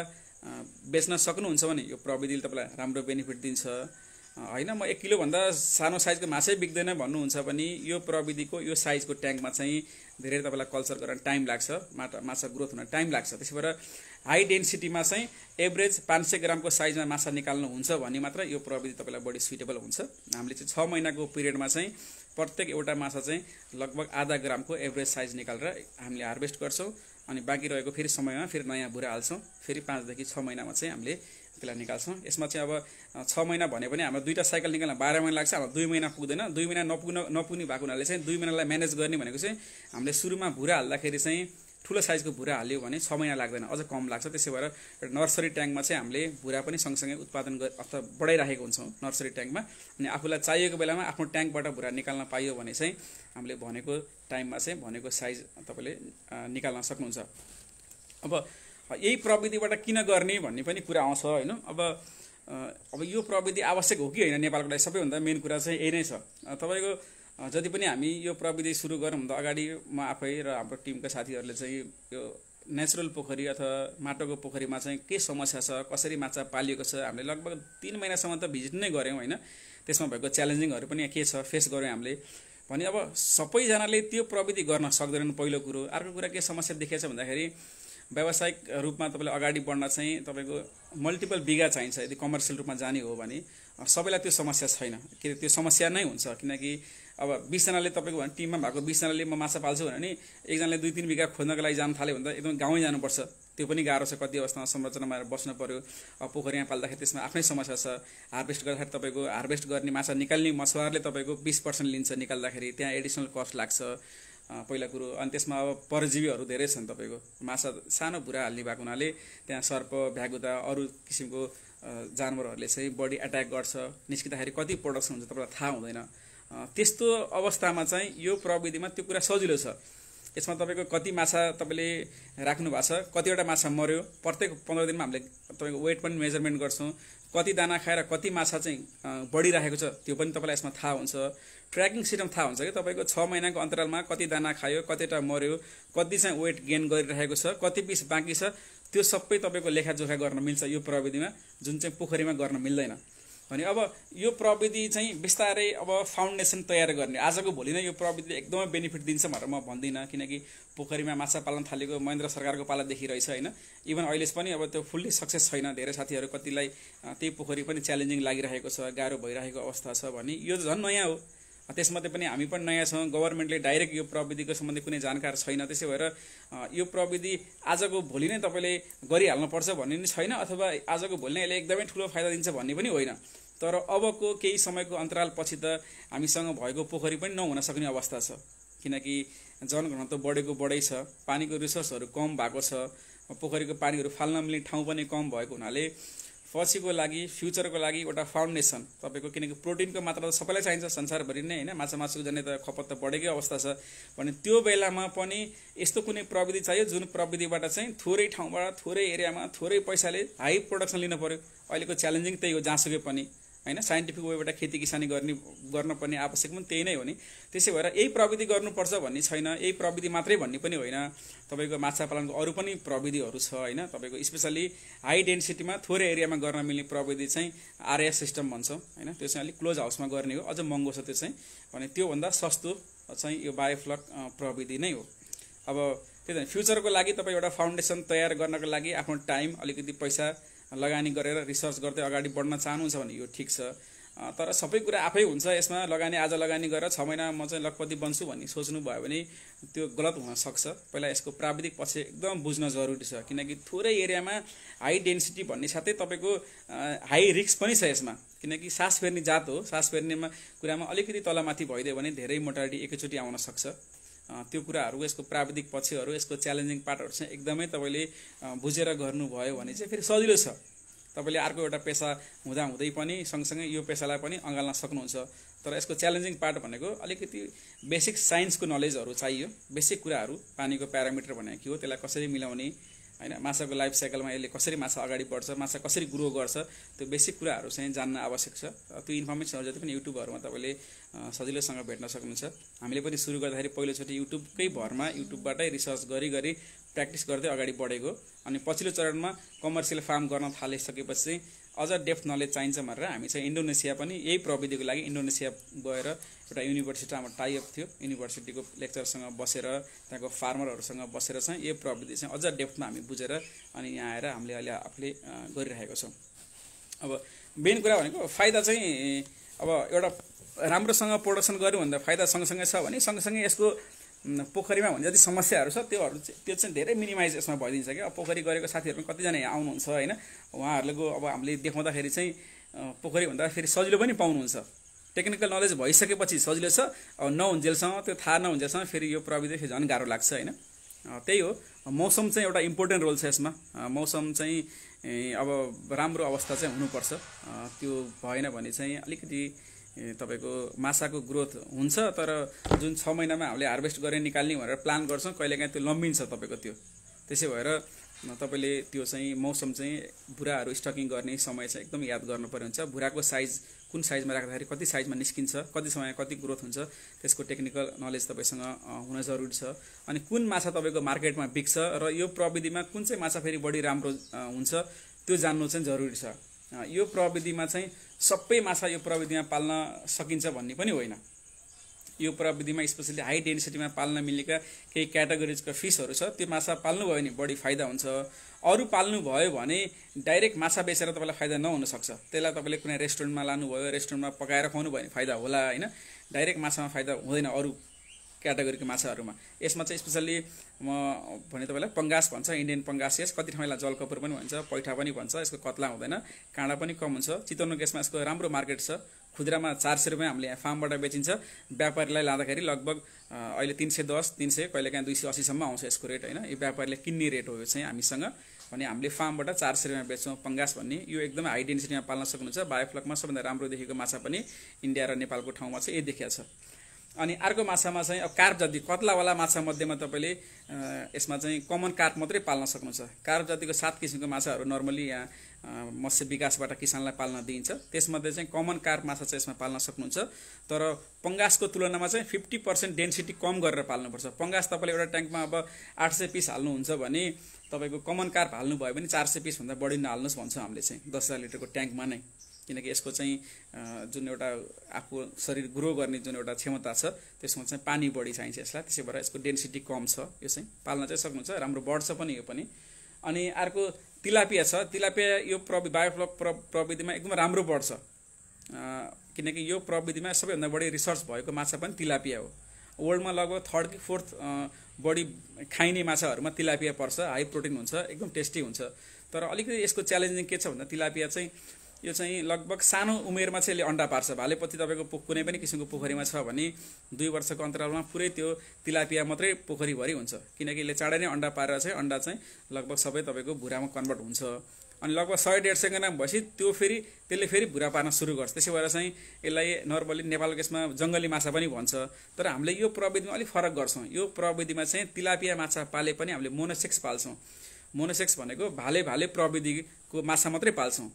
बेच्न सक्नुहुन्छ भने यो प्रविधिले तपाईँलाई राम्रो बेनिफिट दिन्छ। होइन म 1 किलोभन्दा सानो साइजको माछै बिक्दैन भन्नुहुन्छ भने यो प्रविधिको यो साइजको ट्याङ्कमा चाहिँ धेरै तपाईँलाई कल्चर गर्न टाइम लाग्छ, माछा ग्रोथ हुन टाइम लाग्छ। त्यसै भएर हाई डेन्सिटीमा चाहिँ एभरेज 500 ग्रामको साइजमा माछा निकाल्नुहुन्छ भने मात्र यो प्रविधि तपाईँलाई बढी सुइटेबल हुन्छ। हामीले चाहिँ 6 महिनाको पिरियडमा चाहिँ प्रत्येक एउटा माछा चाहिँ लगभग आधा ग्रामको एभरेज साइज निकालेर हामीले हार्भेस्ट गर्छौँ। अनि बाँकी रहेको फेरि समयमा फेरि नयाँ भुरा हाल्छौँ। फेरि 5 देखि 6 महिनामा चाहिँ हामीले त्यसलाई निकाल्छौँ। यसमा चाहिँ अब 6 महिना भने पनि हाम्रो 2टा साइकल निकाल्न 12 महिना लाग्छ, हाम्रो 2 महिना पुग्दैन। 2 महिना नपुग्ने भएको हुनाले चाहिँ 2 महिनालाई म्यानेज गर्ने भनेको चाहिँ हामीले सुरुमा भुरा हाल्दाखेरि चाहिँ ठुलो साइजको भुरा हाल्यो भने 6 महिना लाग्दैन, अझ कम लाग्छ। त्यसै भएर नर्सरी ट्याङ्कमा चाहिँ हामीले भुरा पनि सँगसँगै उत्पादन अथवा बढाइराखेको हुन्छौँ नर्सरी ट्याङ्कमा। अनि आफूलाई चाहिएको बेलामा आफ्नो ट्याङ्कबाट भुरा निकाल्न पाइयो भने चाहिँ हामीले भनेको टाइममा चाहिँ भनेको साइज तपाईँले निकाल्न सक्नुहुन्छ। अब यही प्रविधिबाट किन गर्ने भन्ने पनि कुरा आउँछ होइन। अब यो प्रविधि आवश्यक हो कि होइन नेपालको लागि, सबैभन्दा मेन कुरा चाहिँ यही नै छ। तपाईँको जति पनि हामी यो प्रविधि सुरु गर्नुभन्दा अगाडि म आफै र हाम्रो टिमका साथीहरूले चाहिँ यो नेचुरल पोखरी अथवा माटोको पोखरीमा चाहिँ के समस्या छ, कसरी माछा पालिएको छ, हामीले लगभग 3 महिनासम्म त भिजिट नै गऱ्यौँ होइन। त्यसमा भएको च्यालेन्जिङहरू पनि के छ फेस गऱ्यौँ हामीले भने। अब सबैजनाले त्यो प्रविधि गर्न सक्दैनन् पहिलो कुरो। अर्को कुरा के समस्या देखिएको छ भन्दाखेरि व्यावसायिक रूपमा तपाईँले अगाडि बढ्न चाहिँ तपाईँको मल्टिपल बिगा चाहिन्छ। यदि कमर्सियल रूपमा जाने हो भने सबैलाई त्यो समस्या छैन, कि त्यो समस्या नै हुन्छ। किनकि अब 20 जनाले तपाईँको टिममा भएको 20 जनाले म माछा पाल्छु भने नि एकजनाले 2-3 बिघा खोज्नको लागि जान थाल्यो भने त एकदम गाउँै जानुपर्छ। त्यो पनि गाह्रो छ, कति अवस्थामा संरचनामा बस्नु पर्यो। पोखरीमा पाल्दाखेरि त्यसमा आफ्नै समस्या छ। हार्भेस्ट गर्दाखेरि तपाईँको हार्भेस्ट गर्ने माछा निकाल्ने मछुवारले तपाईँको 20% लिन्छ निकाल्दाखेरि, त्यहाँ एडिसनल कस्ट लाग्छ पहिला कुरो। अनि त्यसमा अब परजीवीहरू धेरै छन्। तपाईँको माछा सानो भुरा हाल्ने भएको हुनाले त्यहाँ सर्प, भ्यागुता, अरू किसिमको जानवरहरूले चाहिँ बढी एट्याक गर्छ। निस्किँदाखेरि कति प्रोडक्सन हुन्छ तपाईँलाई थाहा हुँदैन। त्यस्तो अवस्थामा चाहिँ यो प्रविधिमा त्यो कुरा सजिलो छ। यसमा तपाईँको कति माछा तपाईँले राख्नु भएको छ, कतिवटा माछा मर्यो, प्रत्येक 15 दिनमा हामीले तपाईँको वेट पनि मेजरमेन्ट गर्छौँ। कति दाना खाएर कति माछा चाहिँ बढिरहेको छ त्यो पनि तपाईँलाई यसमा थाहा हुन्छ। ट्र्याकिङ सिस्टम थाहा हुन्छ कि तपाईँको 6 महिनाको अन्तरालमा कति दाना खायो, कतिवटा मर्यो, कति चाहिँ वेट गेन गरिरहेको छ, कति पिस बाँकी छ, त्यो सबै तपाईँको लेखाजोखा गर्न मिल्छ यो प्रविधिमा, जुन चाहिँ पोखरीमा गर्न मिल्दैन। भने अब यो प्रविधि चाहिँ बिस्तारै अब फाउन्डेसन तयार गर्ने। आजको भोलि नै यो प्रविधिले एकदमै बेनिफिट दिन्छ भनेर म भन्दिनँ, किनकि पोखरीमा माछा पालन थालेको महेन्द्र सरकारको पाला देखिरहेछ होइन। इभन अहिले पनि अब त्यो फुल्ली सक्सेस छैन। धेरै साथीहरू कतिलाई त्यही पोखरी पनि च्यालेन्जिङ लागिरहेको छ, गाह्रो भइरहेको अवस्था छ भने यो झन् नयाँ हो। त्यसमध्ये पनि हामी पनि नयाँ छौँ। गभर्मेन्टले डाइरेक्ट यो प्रविधिको सम्बन्धी कुनै जानकार छैन। त्यसै भएर यो प्रविधि आजको भोलि नै तपाईँले गरिहाल्नुपर्छ भन्ने नि छैन, अथवा आजको भोलि नै यसले एकदमै ठुलो फाइदा दिन्छ भन्ने पनि होइन। तर अबको केही समयको अन्तरालपछि त हामीसँग भएको पोखरी पनि नहुन सक्ने अवस्था छ। किनकि जनघनत्व बढेको बढै छ, पानीको रिसोर्सहरू कम भएको छ, पोखरीको पानीहरू फाल्न मिल्ने ठाउँ पनि कम भएको हुनाले पछिको लागि फ्युचरको लागि एउटा फाउन्डेसन तपाईँको, किनकि प्रोटिनको मात्रा त सबैलाई चाहिन्छ संसारभरि नै होइन। माछाको जन्य त खपत त बढेकै अवस्था छ भने त्यो बेलामा पनि यस्तो कुनै प्रविधि चाहियो जुन प्रविधिबाट चाहिँ थोरै ठाउँबाट, थोरै एरियामा, थोरै पैसाले हाई प्रोडक्सन लिनु पर्यो। अहिलेको च्यालेन्जिङ त्यही हो जहाँसुकै पनि हैन। साइन्टिफिक वेबाट खेती किसानी गर्नुपर्ने आवश्यक पनि त्यही नै हो नि। त्यसै भएर यही प्रविधि गर्नुपर्छ भन्ने छैन, यही प्रविधि मात्रै भन्ने पनि होइन। तपाईँको माछा पालनको अरू पनि प्रविधिहरू छ हैन। तपाईँको स्पेसली हाई डेन्सिटीमा थोरै एरियामा गर्न मिल्ने प्रविधि चाहिँ आरएस सिस्टम भन्छौँ हैन। त्यो चाहिँ अलिक क्लोज हाउसमा गर्ने हो, अझ महँगो छ त्यो चाहिँ, भने त्योभन्दा सस्तो चाहिँ यो बायोफ्लक प्रविधि नै हो। अब त्यही त फ्युचरको लागि तपाईँ एउटा फाउन्डेसन तयार गर्नको लागि आफ्नो टाइम अलिकति पैसा लगानी गरेर रिसर्च गर्दै अगाडि बढ्न चाहनुहुन्छ भने यो ठिक छ। तर सबै कुरा आफै हुन्छ यसमा, आज लगानी गरेर 6 महिना म चाहिँ लखपति बन्छु भन्ने सोच्नु भयो भने त्यो गलत हुन सक्छ। पहिला यसको प्राविधिक पक्ष एकदम बुझ्न जरुरी छ, किनकि थोरै एरियामा हाई डेन्सिटी भन्ने साथै तपाईँको हाई रिस्क पनि छ यसमा, किनकि सास फेर्ने जात हो। सास फेर्नेमा कुरामा अलिकति तलमाथि भइदियो भने धेरै मोर्टालिटी एकैचोटि आउन सक्छ। त्यो कुराहरू, यसको प्राविधिक पक्षहरू, यसको च्यालेन्जिङ पार्टहरू चाहिँ एकदमै तपाईँले बुझेर गर्नुभयो भने चाहिँ फेरि सजिलो छ। तपाईँले अर्को एउटा पेसा हुँदाहुँदै पनि सँगसँगै यो पेसालाई पनि अँगाल्न सक्नुहुन्छ। तर यसको च्यालेन्जिङ पार्ट भनेको अलिकति बेसिक साइन्सको नलेजहरू चाहियो। बेसिक कुराहरू, पानीको प्यारामिटर भनेको के हो, त्यसलाई कसरी मिलाउने हैन, माछाको लाइफ साइकलमा यसले कसरी माछा अगाडि बढ्छ, माछा कसरी ग्रो गर्छ, त्यो बेसिक कुराहरू चाहिँ जान्न आवश्यक छ। त्यो इन्फर्मेसनहरू जति पनि युट्युबहरूमा तपाईँले सजिलैसँग भेट्न सक्नुहुन्छ। हामीले पनि सुरु गर्दाखेरि पहिलोचोटि युट्युबकै भरमा युट्युबबाटै रिसर्च गरी प्र्याक्टिस गर्दै अगाडि बढेको। अनि पछिल्लो चरणमा कमर्सियल फार्म गर्न थालिसकेपछि अझ डेप्थ नलेज चाहिन्छ भनेर हामी चाहिँ इन्डोनेसिया पनि यही प्रविधिको लागि इन्डोनेसिया गएर एउटा युनिभर्सिटीमा टाइअप थियो, युनिभर्सिटीको लेक्चरसँग बसेर त्यहाँको फार्मरहरूसँग बसेर चाहिँ यो प्रविधि चाहिँ अझ डेप्थमा हामी बुझेर अनि यहाँ आएर हामीले अहिले आफूले गरिरहेको छौँ। अब मेन कुरा भनेको फाइदा चाहिँ अब एउटा राम्रोसँग प्रोडक्सन गऱ्यो भन्दा फाइदा सँगसँगै छ भने सँगसँगै यसको पोखरीमा भने जति समस्याहरू छ त्यो चाहिँ धेरै मिनिमाइज यसमा भइदिन्छ क्या। अब पोखरी गरेको साथीहरू पनि कतिजना यहाँ आउनुहुन्छ होइन, उहाँहरूको अब हामीले देखाउँदाखेरि चाहिँ पोखरी भन्दा फेरि सजिलो पनि पाउनुहुन्छ। टेक्निकल नलेज भइसकेपछि सजिलो छ, अब नहुन्जेलसम्म त्यो थाहा नहुन्जेलसम्म फेरि यो प्रविधि फेरि झन् गाह्रो लाग्छ होइन। त्यही हो, मौसम चाहिँ एउटा इम्पोर्टेन्ट रोल छ यसमा। मौसम चाहिँ अब राम्रो अवस्था चाहिँ हुनुपर्छ, त्यो भएन भने चाहिँ अलिकति तपाईँको माछाको ग्रोथ हुन्छ। तर जुन 6 महिनामा हामीले हार्भेस्ट गरेर निकाल्ने भनेर प्लान गर्छौँ, कहिलेकाहीँ त्यो लम्बिन्छ तपाईँको त्यो। त्यसै भएर तपाईँले त्यो चाहिँ मौसम चाहिँ भुराहरू स्टकिङ गर्ने समय चाहिँ एकदम याद गर्नुपर्ने हुन्छ। भुराको साइज कुन साइजमा राख्दाखेरि कति साइजमा निस्किन्छ, कति समय कति ग्रोथ हुन्छ, त्यसको टेक्निकल नलेज तपाईँसँग हुन जरुरी छ। अनि कुन माछा तपाईँको मार्केटमा बिक्छ र यो प्रविधिमा कुन चाहिँ माछा फेरि बढी राम्रो हुन्छ त्यो जान्नु चाहिँ जरुरी छ। यो प्रविधिमा चाहिँ सबै माछा यो प्रविधिमा पाल्न सकिन्छ भन्ने पनि होइन। यो प्रविधिमा स्पेसली हाई डेन्सिटीमा पाल्न मिलेका केही क्याटेगोरिजका फिसहरू छ, त्यो माछा पाल्नुभयो भने बढी फाइदा हुन्छ। अरू पाल्नु भयो भने डाइरेक्ट माछा बेचेर तपाईँलाई फाइदा नहुन सक्छ। त्यसलाई तपाईँले कुनै रेस्टुरेन्टमा लानुभयो, रेस्टुरेन्टमा पकाएर खुवाउनु भयो भने फाइदा होला होइन, डाइरेक्ट माछामा फाइदा हुँदैन अरू क्याटेगोरीको माछाहरूमा। यसमा चाहिँ स्पेसल्ली म भने तपाईँलाई पंगास भन्छ, इन्डियन पंगास। यस कति ठाउँलाई जलकपुर पनि भन्छ, पैठा पनि भन्छ। यसको कत्ला हुँदैन, काँडा पनि कम हुन्छ। चितवनको केसमा यसको राम्रो मार्केट छ। खुद्रामा 400 रुपियाँ हामीले यहाँ फार्मबाट बेचिन्छ। व्यापारीलाई लाँदाखेरि लगभग अहिले 310, 300, कहिलेकाहीँ 280सम्म आउँछ यसको रेट होइन। यो व्यापारीले किन्ने रेट हो यो चाहिँ हामीसँग, भने हामीले फार्मबाट 400 रुपियाँ बेच्छौँ पंगास भन्ने। यो एकदमै हाई डेन्सिटीमा पाल्न सक्नुहुन्छ। बायोफ्लकमा सबभन्दा राम्रो देखेको माछा पनि इन्डिया र नेपालको ठाउँमा चाहिँ यही देखिया छ। अनि अर्को माछामा चाहिँ अब कार्प जाति कत्लावाला माछा मध्येमा तपाईँले यसमा चाहिँ कमन कार्प मात्रै पाल्न सक्नुहुन्छ। कार्प जातिको 7 किसिमको माछाहरू नर्मली यहाँ मत्स्य विकासबाट किसानलाई पाल्न दिइन्छ। त्यसमध्ये चाहिँ कमन कार्प माछा चाहिँ यसमा पाल्न सक्नुहुन्छ। तर पंगासको तुलनामा चाहिँ 50% डेन्सिटी कम गरेर पाल्नुपर्छ। पंगास तपाईँले एउटा ट्याङ्कमा अब 800 पिस हाल्नुहुन्छ भने तपाईँको कमन कार्प हाल्नुभयो भने 400 पिसभन्दा बढी नहाल्नुहोस् भन्छ हामीले चाहिँ 10,000 लिटरको ट्याङ्कमा नै। किनकि यसको चाहिँ जुन एउटा आफू शरीर ग्रो गर्ने जुन एउटा क्षमता छ त्यसमा चाहिँ पानी बढी चाहिन्छ यसलाई। त्यसै भएर यसको डेन्सिटी कम छ। यो चाहिँ पाल्न चाहिँ सक्नुहुन्छ, राम्रो बढ्छ पनि यो पनि। अनि अर्को तिलापिया छ। तिलापिया यो बायोफ्लक प्रविधिमा एकदम राम्रो बढ्छ, किनकि यो प्रविधिमा सबैभन्दा बढी रिसर्च भएको माछा पनि तिलापिया हो। वर्ल्डमा लगभग 3rd कि 4th बढी खाइने माछाहरूमा तिलापिया पर्छ। हाई प्रोटिन हुन्छ, एकदम टेस्टी हुन्छ। तर अलिकति यसको च्यालेन्जिङ के छ भन्दा तिलापिया चाहिँ यो चाहिँ लगभग सानो उमेरमा चाहिँ यसले अन्डा पार्छ। भालेपत्ती तपाईँको कुनै पनि किसिमको पोखरीमा छ भने 2 वर्षको अन्तरालमा पुरै त्यो तिलापिया मात्रै पोखरीभरि हुन्छ, किनकि यसले चाँडै नै अन्डा पारेर चाहिँ अन्डा चाहिँ लगभग सबै तपाईँको भुरामा कन्भर्ट हुन्छ। अनि लगभग 100-150 ग्राम भएपछि त्यसले फेरि भुरा पार्न सुरु गर्छ। त्यसै भएर चाहिँ यसलाई नर्मली नेपालको केसमा जङ्गली माछा पनि भन्छ। तर हामीले यो प्रविधिमा अलिक फरक गर्छौँ। यो प्रविधिमा चाहिँ तिलापिया माछा पाले पनि हामीले मोनोसेक्स पाल्छौँ। मोनोसेक्स भनेको भाले प्रविधिको माछा मात्रै पाल्छौँ।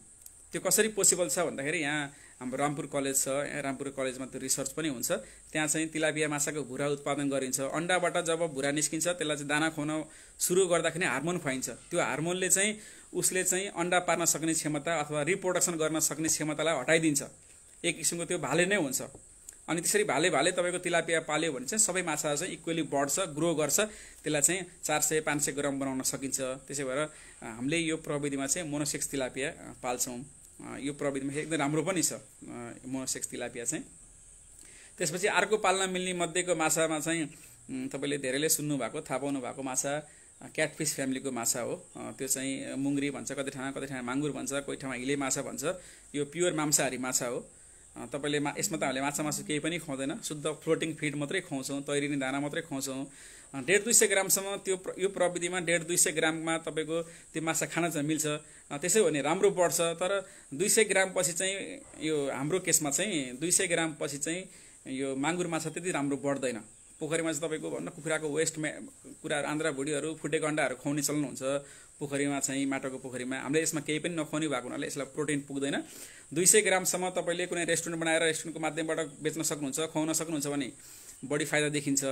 त्यो कसरी पोसिबल छ भन्दाखेरि यहाँ हाम्रो रामपुर कलेज छ, रामपुर कलेजमा त्यो रिसर्च पनि हुन्छ। त्यहाँ चाहिँ तिलापिया माछाको भुरा उत्पादन गरिन्छ। अन्डाबाट जब भुरा निस्किन्छ त्यसलाई चाहिँ दाना खुवाउन सुरु गर्दाखेरि हार्मोन खुवाइन्छ। त्यो हार्मोनले चाहिँ उसले चाहिँ अन्डा पार्न सक्ने क्षमता अथवा रिप्रोडक्सन गर्न सक्ने क्षमतालाई हटाइदिन्छ। एक किसिमको त्यो भाले नै हुन्छ। अनि त्यसरी भाले तपाईँको तिलापिया पाल्यो भने चाहिँ सबै माछाहरू चाहिँ इक्वली बढ्छ, ग्रो गर्छ। त्यसलाई चाहिँ 400-500 ग्राम बनाउन सकिन्छ। त्यसै भएर हामीले यो प्रविधिमा चाहिँ मोनोसेक्स तिलापिया पाल्छौँ। यो प्रविधिमा एकदम राम्रो पनि छ मोनोसेक्स तिलापिया चाहिँ। त्यसपछि अर्को पाल्न मिल्ने मध्येको माछामा चाहिँ तपाईँले धेरैले सुन्नुभएको, थाहा पाउनु भएको माछा क्याटफिस फ्यामिलीको माछा हो। त्यो चाहिँ मुङ्ग्री भन्छ, कति ठाउँमा माङ्गुर भन्छ, कोही ठाउँमा हिले माछा भन्छ। यो प्योर मांसाहारी माछा हो। तपाईँले यसमा त हामीले माछा मासु केही पनि खुवाउँदैन, शुद्ध फ्लोटिङ फिड मात्रै खुवाउँछौँ, तैरिने दाना मात्रै खुवाउँछौँ। 150-200 ग्रामसम्म यो प्रविधिमा 150-200 ग्राममा तपाईँको त्यो माछा खान चाहिँ मिल्छ। त्यसै हो भने राम्रो बढ्छ। तर 200 ग्राम पछि चाहिँ यो हाम्रो केसमा चाहिँ 200 ग्राम पछि चाहिँ यो माङ्गुर माछा त्यति राम्रो बढ्दैन। पोखरीमा चाहिँ तपाईँको भन्न कुखुराको वेस्ट कुराहरू, आन्द्रा भुँडीहरू, फुटेको अन्डाहरू खुवाउने चलन हुन्छ पोखरीमा चाहिँ, माटोको पोखरीमा। हामीले यसमा केही पनि नखुवाउने भएको हुनाले यसलाई प्रोटिन पुग्दैन। 200 ग्रामसम्म तपाईँले कुनै रेस्टुरेन्ट बनाएर रेस्टुरेन्टको माध्यमबाट बेच्न सक्नुहुन्छ, खुवाउन सक्नुहुन्छ भने बढी फाइदा देखिन्छ।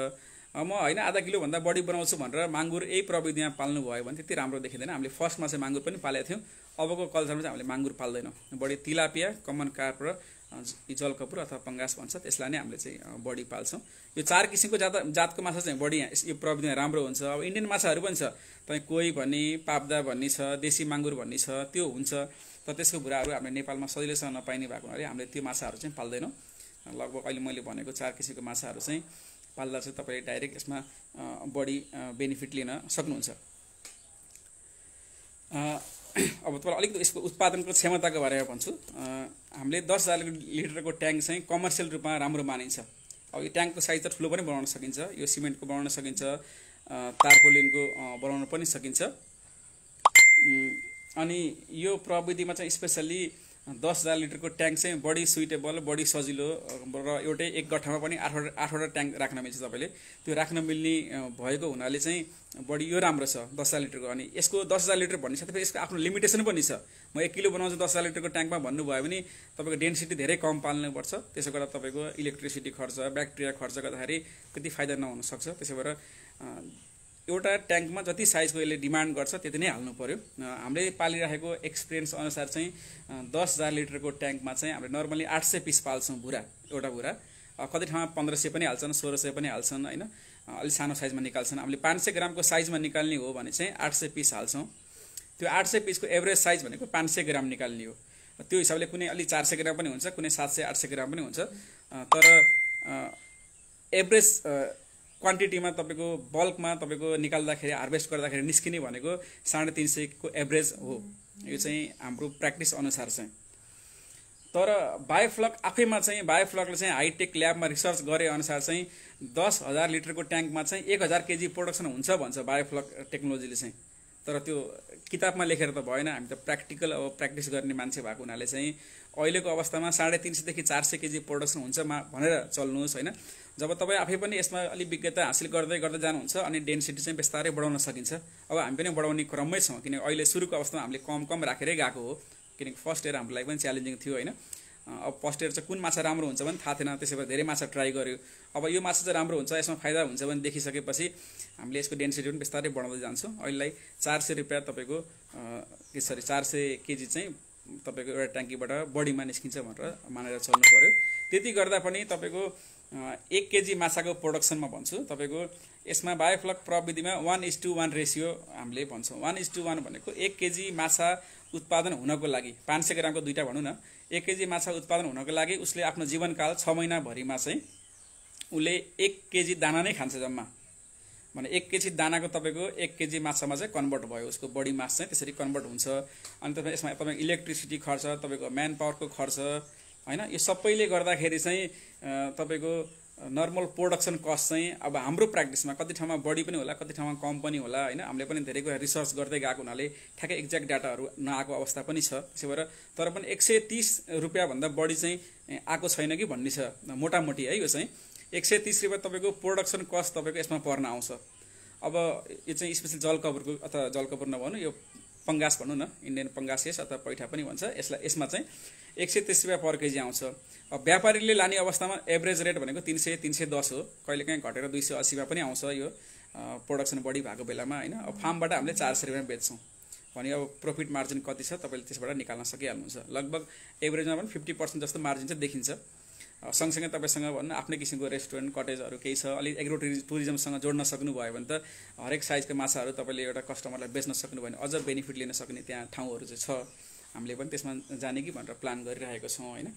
म होइन आधा किलोभन्दा बढी बनाउँछु भनेर माङ्गुर यही प्रविधिमा पाल्नु भयो भने त्यति राम्रो देखिँदैन। हामीले फर्स्टमा चाहिँ माङ्गुर पनि पालेका थियौँ। अबको कल्चरमा चाहिँ हामीले माङ्गुर पाल्दैनौँ। बढी तिलापिया, कमन कार्प र जलकपुर अथवा पंगास भन्छ, त्यसलाई नै हामीले चाहिँ बढी पाल्छौँ। यो 4 किसिमको जातको माछा चाहिँ बढी यो प्रविधिमा राम्रो हुन्छ। अब इन्डियन माछाहरू पनि छ, तपाईँ कोही भन्ने, पाप्दा भन्ने छ, देशी माङ्गुर भन्ने छ, त्यो हुन्छ। तर त्यसको भुराहरू हामीले नेपालमा सजिलैसँग नपाइने भएको हुनाले हामीले त्यो माछाहरू चाहिँ पाल्दैनौँ। लगभग अहिले मैले भनेको 4 किसिमको माछाहरू चाहिँ पाल्दा चाहिँ तपाईँले डाइरेक्ट यसमा बढी बेनिफिट लिन सक्नुहुन्छ। अब तपाईँलाई अलिकति यसको उत्पादनको क्षमताको बारेमा भन्छु। हामीले 10,000 लिटरको ट्याङ्क चाहिँ कमर्सियल रूपमा राम्रो मानिन्छ। अब यो ट्याङ्कको साइज त ठुलो पनि बनाउन सकिन्छ, यो सिमेन्टको बनाउन सकिन्छ, तारपोलिनको बनाउन पनि सकिन्छ। अनि यो प्रविधिमा चाहिँ स्पेसल्ली 10,000 लिटरको ट्याङ्क चाहिँ बढी सुइटेबल, बढी सजिलो र एउटै एक गठामा पनि 8वटा ट्याङ्क राख्न मिल्छ। तपाईँले त्यो राख्न मिल्ने भएको हुनाले चाहिँ बढी यो राम्रो छ 10,000 लिटरको। अनि यसको 10,000 लिटर भन्ने साथै यसको आफ्नो लिमिटेसन पनि छ। म 1 किलो बनाउँछु 10,000 लिटरको ट्याङ्कमा भन्नुभयो भने तपाईँको डेन्सिटी धेरै कम पाल्नुपर्छ। त्यसो गर्दा तपाईँको इलेक्ट्रिसिटी खर्च, ब्याक्टेरिया खर्च गर्दाखेरि त्यति फाइदा नहुन सक्छ। त्यसो भएर एउटा ट्याङ्कमा जति साइजको यसले डिमान्ड गर्छ त्यति नै हाल्नु पर्यो। हामीले पालिराखेको एक्सपिरियन्स अनुसार चाहिँ 10,000 लिटरको ट्याङ्कमा चाहिँ हामीले नर्मली 800 पिस पाल्छौँ भुरा, एउटा भुरा। कति ठाउँमा 1500 पनि हाल्छन्, 1600 पनि हाल्छन् होइन, अलिक सानो साइजमा निकाल्छन्। हामीले 500 ग्रामको साइजमा निकाल्ने हो भने चाहिँ 800 पिस हाल्छौँ। त्यो 800 पिसको एभरेज साइज भनेको 500 ग्राम निकाल्ने हो। त्यो हिसाबले कुनै अलि 400 ग्राम पनि हुन्छ, कुनै 700-800 ग्राम पनि हुन्छ। तर एभरेज क्वान्टिटीमा तपाईँको बल्कमा तपाईँको निकाल्दाखेरि, हार्भेस्ट गर्दाखेरि निस्किने भनेको 350 को एभरेज हो। यो चाहिँ हाम्रो प्र्याक्टिस अनुसार चाहिँ। तर बायोफ्लक आफैमा चाहिँ, बायोफ्लकले चाहिँ हाइटेक ल्याबमा रिसर्च गरे अनुसार चाहिँ 10,000 लिटरको ट्याङ्कमा चाहिँ 1000 केजी प्रोडक्सन हुन्छ भन्छ बायोफ्लक टेक्नोलोजीले चाहिँ। तर त्यो किताबमा लेखेर त भएन, हामी त प्र्याक्टिकल अब प्र्याक्टिस गर्ने मान्छे भएको हुनाले चाहिँ अहिलेको अवस्थामा 350 देखि 400 केजी प्रोडक्सन हुन्छ भनेर चल्नुहोस् होइन। जब तपाईँ आफै पनि यसमा अलिक विज्ञता हासिल गर्दै जानुहुन्छ अनि डेन्सिटी चाहिँ बिस्तारै बढाउन सकिन्छ। अब हामी पनि बढाउने क्रममै छौँ, किनकि अहिले सुरुको अवस्थामा हामीले कम राखेरै गएको हो। किनकि फर्स्ट इयर हाम्रो लागि पनि च्यालेन्जिङ थियो होइन। अब फर्स्ट इयर चाहिँ कुन माछा राम्रो हुन्छ भने थाहा थिएन, त्यसै भएर धेरै माछा ट्राई गर्यो। अब यो माछा चाहिँ राम्रो हुन्छ, यसमा फाइदा हुन्छ भने देखिसकेपछि हामीले यसको डेन्सिटी पनि बिस्तारै बढाउँदै जान्छौँ। अहिलेलाई 400 रुपियाँ तपाईँको 400 केजी चाहिँ तपाईँको एउटा ट्याङ्कीबाट बढीमा निस्किन्छ भनेर मानेर चल्नु पर्यो। त्यति गर्दा पनि तपाईँको 1 केजी माछाको प्रोडक्सनमा भन्छु तपाईँको यसमा बायोफ्लक प्रविधिमा 1:1 रेसियो हामीले भन्छौँ। 1:1 भनेको 1 केजी माछा उत्पादन हुनको लागि 500 ग्रामको दुईटा भनौँ न, 1 केजी माछा उत्पादन हुनको लागि उसले आफ्नो जीवनकाल 6 महिनाभरिमा चाहिँ उसले 1 केजी दाना नै खान्छ जम्मा। भने 1 केजी दानाको तपाईँको 1 केजी माछामा चाहिँ कन्भर्ट भयो, उसको बडी मास चाहिँ त्यसरी कन्भर्ट हुन्छ। अनि तपाईँ यसमा तपाईँको इलेक्ट्रिसिटी खर्च, तपाईँको म्यान पावरको खर्च होइन, यो सबैले गर्दाखेरि चाहिँ तपाईँको नर्मल प्रोडक्सन कस्ट चाहिँ अब हाम्रो प्र्याक्टिसमा कति ठाउँमा बढी पनि होला, कति ठाउँमा कम पनि होला होइन। हामीले पनि धेरै कुरा रिसर्च गर्दै गएको हुनाले ठ्याक्कै एक्ज्याक्ट डाटाहरू नआएको अवस्था पनि छ। त्यसै भएर तर पनि 130 रुपियाँभन्दा बढी चाहिँ आएको छैन कि भन्ने छ मोटामोटी है। यो चाहिँ 130 रुपियाँ तपाईँको प्रोडक्सन कस्ट तपाईँको यसमा पर्न आउँछ। अब यो चाहिँ स्पेसली जलकपुरको अथवा जलकपुर नभनौँ, यो पंगास भनौँ न, इन्डियन पंगासियस अथवा पैठा पनि भन्छ यसमा चाहिँ 130 रुपियाँ पर केजी आउँछ। अब व्यापारीले लाने अवस्थामा एभरेज रेट भनेको 300 310 हो, कहिलेकाहीँ घटेर 280 मा पनि आउँछ यो प्रोडक्सन बढी भएको बेलामा हैन। अब फार्मबाट हामीले 400 रुपियाँ बेच्छौँ भने अब प्रॉफिट मार्जिन कति छ तपाईले त्यसबाट निकाल्न सकिहाल्नुहुन्छ। लगभग एभरेजमा पनि 50% जस्तो मार्जिन चाहिँ देखिन्छ। सँगसँगै तपाईसँग भन्नु आफ्नै किसिमको रेस्टुरेन्ट कटेजहरू केही छ, अलि एग्रो टुरिज्मसँग जोड्न सक्नुभयो भने त हरेक साइजका माछाहरू तपाईले एउटा कस्टमरलाई बेच्न सक्नुभयो भने अझ बेनिफिट लिन सक्ने त्यहाँ ठाउँहरू चाहिँ छ। हामीले पनि त्यसमा जाने कि भनेर प्लान गरिरहेको छौँ हैन।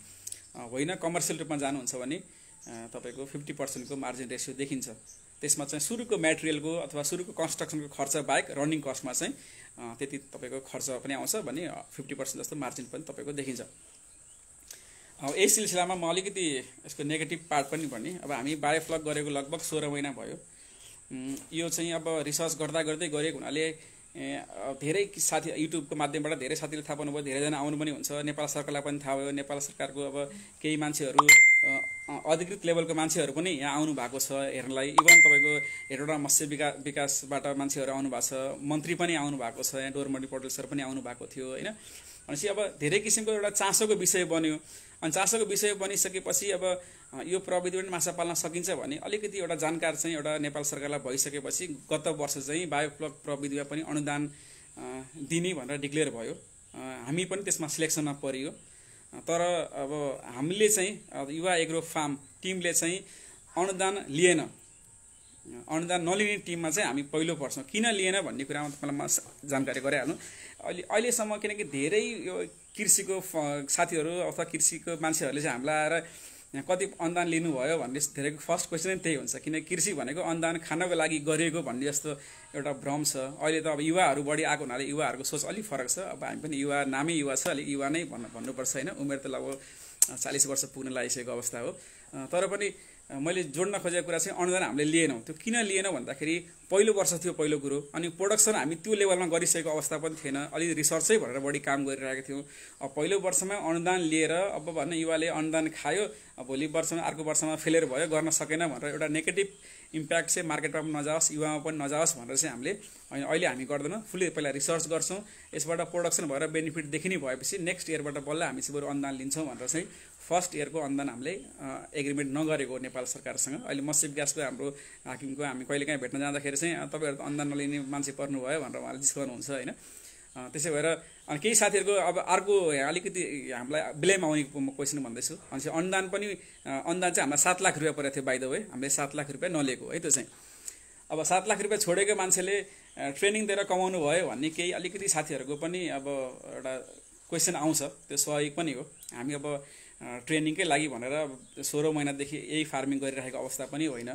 होइन कमर्सियल रूपमा जानुहुन्छ भने तपाईको 50% को मार्जिन रेसियो देखिन्छ। त्यसमा चाहिँ सुरुको मटेरियलको अथवा सुरुको कन्स्ट्रक्सनको खर्च बाहेक रनिङ कस्टमा चाहिँ त्यति तपाईको खर्च पनि आउँछ भने 50% जस्तो मार्जिन पनि तपाईको देखिन्छ। अब यही सिलसिलामा म अलिकति यसको नेगेटिभ पार्ट पनि भन्ने। अब हामी बायोफ्लक गरेको लगभग 16 महिना भयो। यो चाहिँ अब रिसर्च गर्दा गर्दै गरेको हुनाले धेरै साथी युट्युबको माध्यमबाट धेरै साथीले थाहा पाउनुभयो, धेरैजना आउनु पनि हुन्छ। नेपाल सरकारलाई पनि थाहा भयो, नेपाल सरकारको अब केही मान्छेहरू अधिकृत लेभलको मान्छेहरू पनि यहाँ आउनु भएको छ हेर्नलाई। इभन तपाईको हेटौडा मत्स्य विकासबाट मान्छेहरू आउनु भएको छ, मन्त्री पनि आउनु भएको छ, यहाँ डोरमडी पौडेल सर पनि आउनु भएको थियो हैन। भनेपछि अब धेरै किसिमको एउटा चासोको विषय बन्यो। अनि चासोको विषय बनिसकेपछि अब यो प्रविधिबाट माछा पाल्न सकिन्छ भने अलिकति एउटा जानकार चाहिँ एउटा नेपाल सरकारलाई भइसकेपछि गत वर्ष चाहिँ बायोफ्लक प्रविधिमा पनि अनुदान दिने भनेर डिक्लेयर भयो। हामी पनि त्यसमा सिलेक्सनमा परियो। तर अब हामीले चाहिँ युवा एग्रो फार्म टिमले चाहिँ अनुदान लिएन। अनुदान नलिने टिममा चाहिँ हामी पहिलो पर्छौँ। किन लिएन भन्ने कुरामा तपाईँलाई म जानकारी गराइहाल्नु। अहिलेसम्म किनकि धेरै यो कृषिको साथीहरू अथवा कृषिको मान्छेहरूले चाहिँ हामीलाई आएर कति अनुदान लिनुभयो भन्ने धेरैको फर्स्ट क्वेसन नै त्यही हुन्छ। किनकि कृषि भनेको अनुदान खानको लागि गरिएको भन्ने जस्तो एउटा भ्रम छ। अहिले त अब युवाहरू बढी आएको हुनाले युवाहरूको सोच अलिक फरक छ। अब हामी पनि युवा, नामै युवा छ, अलिक युवा नै भन्नुपर्छ हैन। उमेर त लगभग 40 वर्ष पुग्न लागिसकेको अवस्था हो। तर पनि मैले जोड्न खोजेको कुरा चाहिँ अनुदान हामीले लिएनौँ। त्यो किन लिएनौँ भन्दाखेरि पहिलो वर्ष थियो पहिलो कुरो, अनि प्रोडक्सन हामी त्यो लेभलमा गरिसकेको अवस्था पनि थिएन। अलि रिसर्चै भनेर बढी काम गरिरहेको थियौँ। अब पहिलो वर्षमा अनुदान लिएर अब भन्ने युवाले अनुदान खायो, अब भोलि वर्षमा अर्को वर्षमा फेलियर भयो, गर्न सकेन भनेर एउटा नेगेटिभ इम्प्याक्ट चाहिँ मार्केटमा पनि नजाओस्, युवामा पनि नजाओस् भनेर चाहिँ हामीले अहिले हामी गर्दैनौँ। फुल्ली पहिला रिसर्च गर्छौँ, यसबाट प्रोडक्सन भएर बेनिफिट देखिने भएपछि नेक्स्ट इयरबाट बल्ल हामी चाहिँ बरु अनुदान लिन्छौँ भनेर चाहिँ फर्स्ट इयरको अनुदान हामीले एग्रिमेन्ट नगरेको नेपाल सरकारसँग। अहिले मत्स्य विकासको हाम्रो हाकिमको हामी कहिलेकाहीँ भेट्न जाँदाखेरि चाहिँ तपाईँहरू अनुदान नलिने मान्छे पर्नुभयो भनेर उहाँले जिस्काउनुहुन्छ होइन। त्यसै भएर अनि केही साथीहरूको अब अर्को अलिकति हामीलाई ब्लेम आउने क्वेसन भन्दैछु। भनेपछि अनुदान चाहिँ हामीलाई 7 लाख रुपियाँ परेको थियो बाइ द वे, हामीले 7 लाख रुपियाँ नलिएको है। त्यो चाहिँ अब 7 लाख रुपियाँ छोडेको मान्छेले ट्रेनिङ दिएर कमाउनु भयो भन्ने केही अलिकति साथीहरूको पनि अब एउटा क्वेसन आउँछ। त्यो स्वाभाविक पनि हो। हामी अब ट्रेनिङकै लागि भनेर 16 महिनादेखि यही फार्मिङ गरिरहेको अवस्था पनि होइन।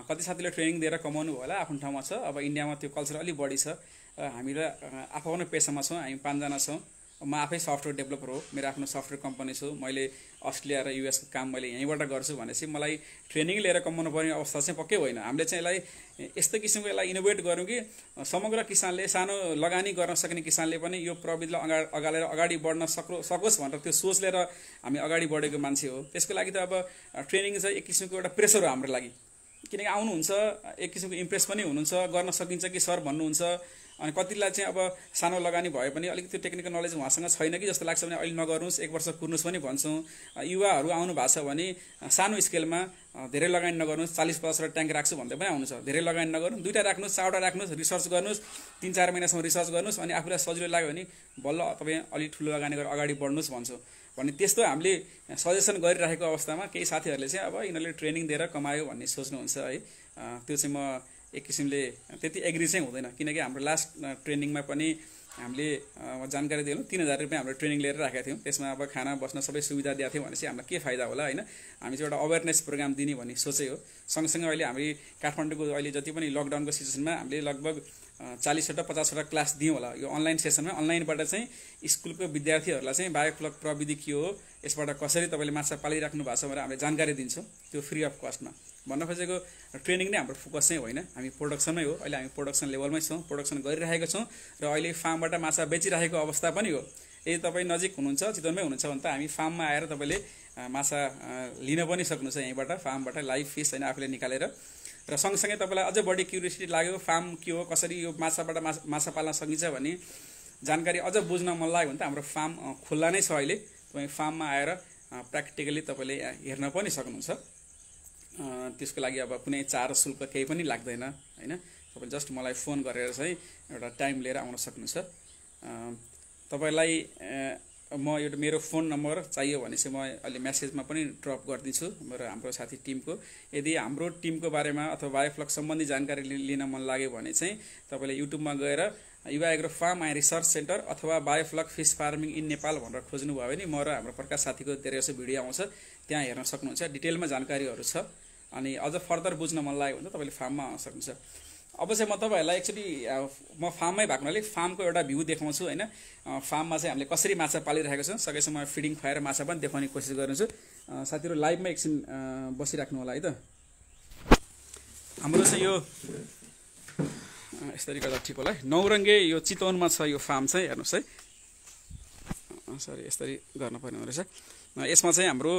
कति साथीले ट्रेनिङ दिएर कमाउनु भयो होला, आफ्नो ठाउँमा छ। अब इन्डियामा त्यो कल्चर अलिक बढी छ। हामीलाई आफ्नो पेसामा छौँ, हामी 5 जना छौँ। म आफै सफ्टवेयर डेभलपर हो, मेरो आफ्नो सफ्टवेयर कम्पनी छु। मैले अस्ट्रेलिया र युएसको काम मैले यहीँबाट गर्छु भनेपछि मलाई ट्रेनिङ लिएर कमाउनु पर्ने अवस्था चाहिँ पक्कै होइन। हामीले चाहिँ यसलाई यस्तो किसिमको यसलाई इनोभेट गरौँ कि समग्र किसानले, सानो लगानी गर्न सक्ने किसानले पनि यो प्रविधिलाई अगाडि बढ्न सकोस् भनेर त्यो सोच लिएर हामी अगाडि बढेको मान्छे हो। त्यसको लागि त अब ट्रेनिङ चाहिँ एक किसिमको एउटा प्रेसर हो हाम्रो लागि। किनकि आउनुहुन्छ, एक किसिमको इम्प्रेस पनि हुनुहुन्छ, गर्न सकिन्छ कि सर भन्नुहुन्छ। अनि कतिलाई चाहिँ अब सानो लगानी भए पनि अलिकति टेक्निकल नलेज उहाँसँग छैन कि जस्तो लाग्छ भने अहिले नगर्नुहोस्, 1 वर्ष कुर्नुहोस् पनि भन्छौँ। युवाहरू आउनु भएको छ भने सानो स्केलमा धेरै लगानी नगर्नुहोस्, 40-50 ट्याङ्क राख्छु भन्दै पनि आउनु छ। धेरै लगानी नगर्नु, 2टा राख्नुहोस्, 4वटा राख्नुहोस्, रिसर्च गर्नुहोस्, 3-4 महिनासम्म रिसर्च गर्नुहोस्, अनि आफूलाई सजिलो लाग्यो भने बल्ल तपाईँ अलिक ठुलो लगानी गरेर अगाडि बढ्नुहोस् भन्छु। भन्ने त्यस्तो हामीले सजेसन गरिरहेको अवस्थामा केही साथीहरूले चाहिँ अब यिनीहरूले ट्रेनिङ दिएर कमायो भन्ने सोच्नुहुन्छ है। त्यो चाहिँ म एक किसिमले त्यति एग्री चाहिँ हुँदैन। किनकि हाम्रो लास्ट ट्रेनिङमा पनि हामीले जानकारी दियौँ, 3000 रुपियाँ हाम्रो ट्रेनिङ लिएर राखेका थियौँ। त्यसमा अब खाना बस्न सबै सुविधा दिएको थियौँ भनेपछि हामीलाई के फाइदा होला होइन। हामी चाहिँ एउटा अवेरनेस प्रोग्राम दिने भन्ने सोचै हो। सँगसँगै अहिले हामी काठमाडौँको अहिले जति पनि लकडाउनको सिचुएसनमा हामीले लगभग 40वटा 50वटा क्लास दियौँ होला यो अनलाइन सेसनमा। अनलाइनबाट चाहिँ स्कुलको विद्यार्थीहरूलाई चाहिँ बायोफ्लक प्रविधि के हो, यसबाट कसरी तपाईँले माछा पालिराख्नु भएको छ भनेर हामीले जानकारी दिन्छौँ, त्यो फ्री अफ कस्टमा। भन्न खोजेको ट्रेनिङ नै हाम्रो फोकस चाहिँ होइन, हामी प्रोडक्सनमै हो। अहिले हामी प्रोडक्सन लेभलमै छौँ, प्रोडक्सन गरिरहेको छौँ र अहिले फार्मबाट माछा बेचिरहेको अवस्था पनि हो। यदि तपाईँ नजिक हुनुहुन्छ, चितवनमै हुनुहुन्छ भने त हामी फार्ममा आएर तपाईँले माछा लिन पनि सक्नुहुन्छ यहीँबाट, फार्मबाट लाइभ फिस होइन आफूले निकालेर। र सँगसँगै तपाईँलाई अझ बढी क्युरियोसिटी लाग्यो फार्म के हो, कसरी यो माछाबाट माछा पाल्न सकिन्छ भने जानकारी अझ बुझ्न मन लाग्यो भने त हाम्रो फार्म खुल्ला नै छ अहिले। तपाईँ फार्ममा आएर प्र्याक्टिकली तपाईँले हेर्न पनि सक्नुहुन्छ। त्यसको लागि अब कुनै चार्ज शुल्क केही पनि लाग्दैन हैन। तपाईले जस्ट मलाई फोन गरेर चाहिँ एउटा टाइम लिएर आउन सक्नुहुन्छ। तपाईलाई म यो मेरो फोन नम्बर चाहियो भने चाहिँ म अहिले मेसेजमा पनि ड्रप गरिदिन्छु हाम्रो साथी टिमको। यदि हाम्रो टिमको बारेमा अथवा बायोफ्लक सम्बन्धी जानकारी लिन मन लाग्यो भने चाहिँ तपाईले युट्युबमा गएर Yuva agro farm and research centre अथवा biofloc fish farming in Nepal भनेर खोज्नुभयो भने म र हाम्रो प्रकाश साथीको धेरै जसो भिडियो आउँछ, त्यहाँ हेर्न सक्नुहुन्छ। डिटेलमा जानकारीहरू छ। अनि अझ फर्दर बुझ्न मन लाग्यो भने तपाईले फार्ममा आउन सक्नुहुन्छ। अब चाहिँ म तपाईहरुलाई एक्चुअली म फार्ममै भएको हुनाले फार्मको एउटा भ्यू देखाउँछु हैन। फार्ममा चाहिँ हामीले कसरी माछा पालिरहेको छौं, सकेसम्म फिडिङ खुवाएर माछा पनि देखाउने कोसिस गर्छु। साथीहरु लाइभमा एकछिन बसिराख्नु होला है त। हाम्रो चाहिँ यो यसरी गर्दा ठिक होला है। नौरङ्गे यो चितवनमा छ यो फार्म चाहिँ, हेर्नुस् है। सरी यसरी गर्नुपर्ने रहेछ। यसमा चाहिँ हाम्रो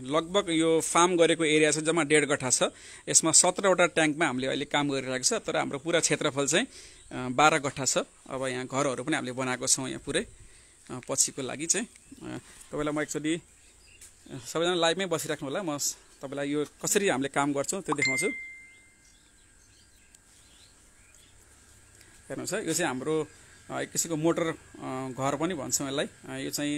लगभग यो फार्म गरेको एरिया चाहिँ जम्मा 1.5 गठा छ। यसमा 17 वटा ट्याङ्कमा हामीले अहिले काम गरिरहेको छ। तर हाम्रो पुरा क्षेत्रफल चाहिँ 12 गठा छ। अब यहाँ घरहरू पनि हामीले बनाएको छौं यहाँ पुरै पछिको लागि चाहिँ। तपाईलाई म एक्चुअली सबैजना लाइभमै बसिराख्नु होला। म तपाईलाई यो कसरी हामीले काम गर्छौं त्यो देखाउँछु। हेर्नुस् है, यो चाहिँ हाम्रो एक किसिमको मोटर घर पनि भन्छौं यसलाई। यो चाहिँ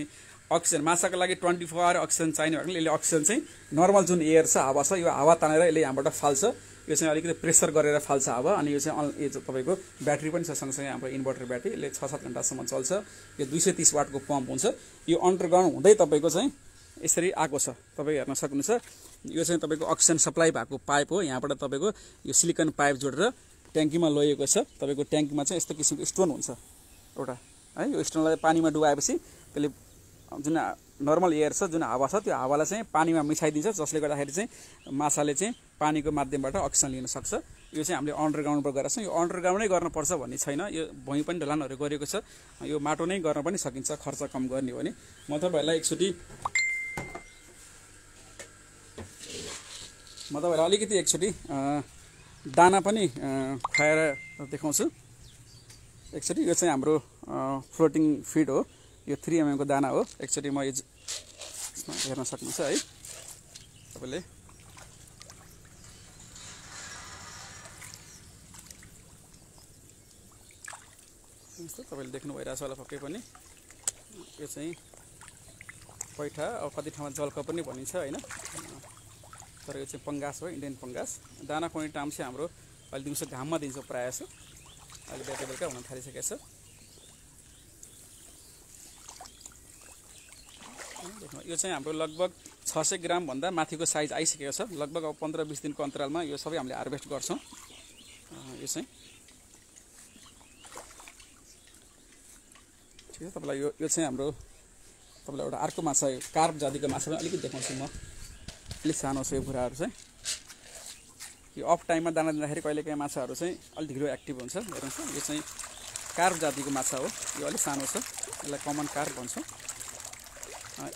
अक्सिजन माछाको लागि 24 आवर अक्सिजन चाहिने भएकोले यसले अक्सिजन चाहिँ नर्मल जुन एयर छ, हावा छ, यो हावा तानेर यसले यहाँबाट फाल्छ। यो चाहिँ अलिकति प्रेसर गरेर फाल्छ हावा। अनि यो चाहिँ तपाईको ब्याट्री पनि छ सँगसँगै हाम्रो इन्भर्टर ब्याट्री। यसले 6-7 घण्टासम्म चल्छ। यो 230 वाटको पम्प हुन्छ। यो अन्डरग्राउन्ड हुँदै तपाईको चाहिँ यसरी आएको छ, तपाई हेर्न सक्नुहुन्छ। यो चाहिँ तपाईको अक्सिजन सप्लाई भएको पाइप हो। यहाँबाट तपाईको यो सिलिकन पाइप जोडेर ट्याङ्कीमा लगिएको छ। तपाईको ट्याङ्कीमा चाहिँ यस्तो किसिमको स्टोन हुन्छ एउटा है। यो स्टोनलाई पानीमा डुबाएपछि त्यसले जुन नर्मल एयर छ, जुन हावा छ, त्यो हावालाई चाहिँ पानीमा मिसाइदिन्छ, जसले गर्दाखेरि चाहिँ माछाले चाहिँ पानीको माध्यमबाट अक्सिजन लिन सक्छ। यो चाहिँ हामीले अन्डरग्राउन्डबाट गरेको छ। यो अन्डरग्राउन्डै गर्नुपर्छ भन्ने छैन। यो भुइँ पनि ढलानहरू गरेको छ। यो माटो नै गर्न पनि सकिन्छ, खर्च कम गर्ने हो भने। म तपाईहरुलाई एकचोटी दाना पनि खुवाएर देखाउँछु एकचोटी। यो चाहिँ हाम्रो फ्लोटिङ फिड हो। यो 3 mm को दाना हो। एकचोटी म यसमा हेर्न सक्नुहुन्छ है तपाईले। तपाईले देख्नु भइरहेछ होला पक्कै पनि। यो चाहिँ पैठा, अब कति ठाउँमा जलका पनि भनिन्छ हैन। तर यो चाहिँ पंगास हो, इन्डियन पंगास। दाना खुवाउने टाइम चाहिँ हाम्रो अहिले दिउँसो घाममा दिन्छ प्रायः जसो। अहिले बेलुका हुन थालिसकेको छ। यो चाहिँ हाम्रो लगभग 600 ग्राम भन्दा माथिको साइज आइसकेको छ। लगभग अब 15-20 दिनको अन्तरालमा यो सबै हामीले हार्भेस्ट गर्छौं। यो चाहिँ ठिक छ। तपाईलाई यो चाहिँ हाम्रो तपाईलाई एउटा अर्को माछा, यो कार्प जातिको माछा पनि अलिकति देखाउँछु म। अलि सानो छ यो कुराहरु चाहिँ। यो अफ टाइममा दाना दिँदाखेरि कहिलेकाहीँ माछाहरु चाहिँ अलि ढिलो एक्टिभ हुन्छ। हेर्नुस्, यो चाहिँ कार्प जातिको माछा हो। यो अलि सानो छ, यसलाई कमन कार्प भन्छौं।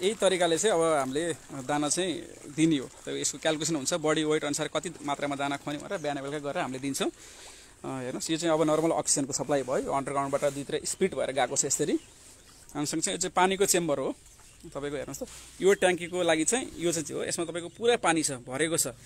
यही तरिकाले चाहिँ अब हामीले दाना चाहिँ दिने हो। त यसको क्याल्कुलेसन हुन्छ, बडी वेट अनुसार कति मात्रामा दाना खुवाउने भनेर बिहान बेलुका गरेर हामीले दिन्छौं। हेर्नुस्, यो चाहिँ अब नर्मल अक्सिजनको सप्लाई भयो। अन्डरग्राउन्डबाट दुईतिर स्प्लिट भएर गएको छ यसरी। अनि सँगसँगै यो चाहिँ पानीको चेम्बर हो तपाईको। हेर्नुस् त, यो ट्याङ्कीको लागि चाहिँ यो चाहिँ हो। यसमा तपाईको पुरा पानी छ, भरेको छ।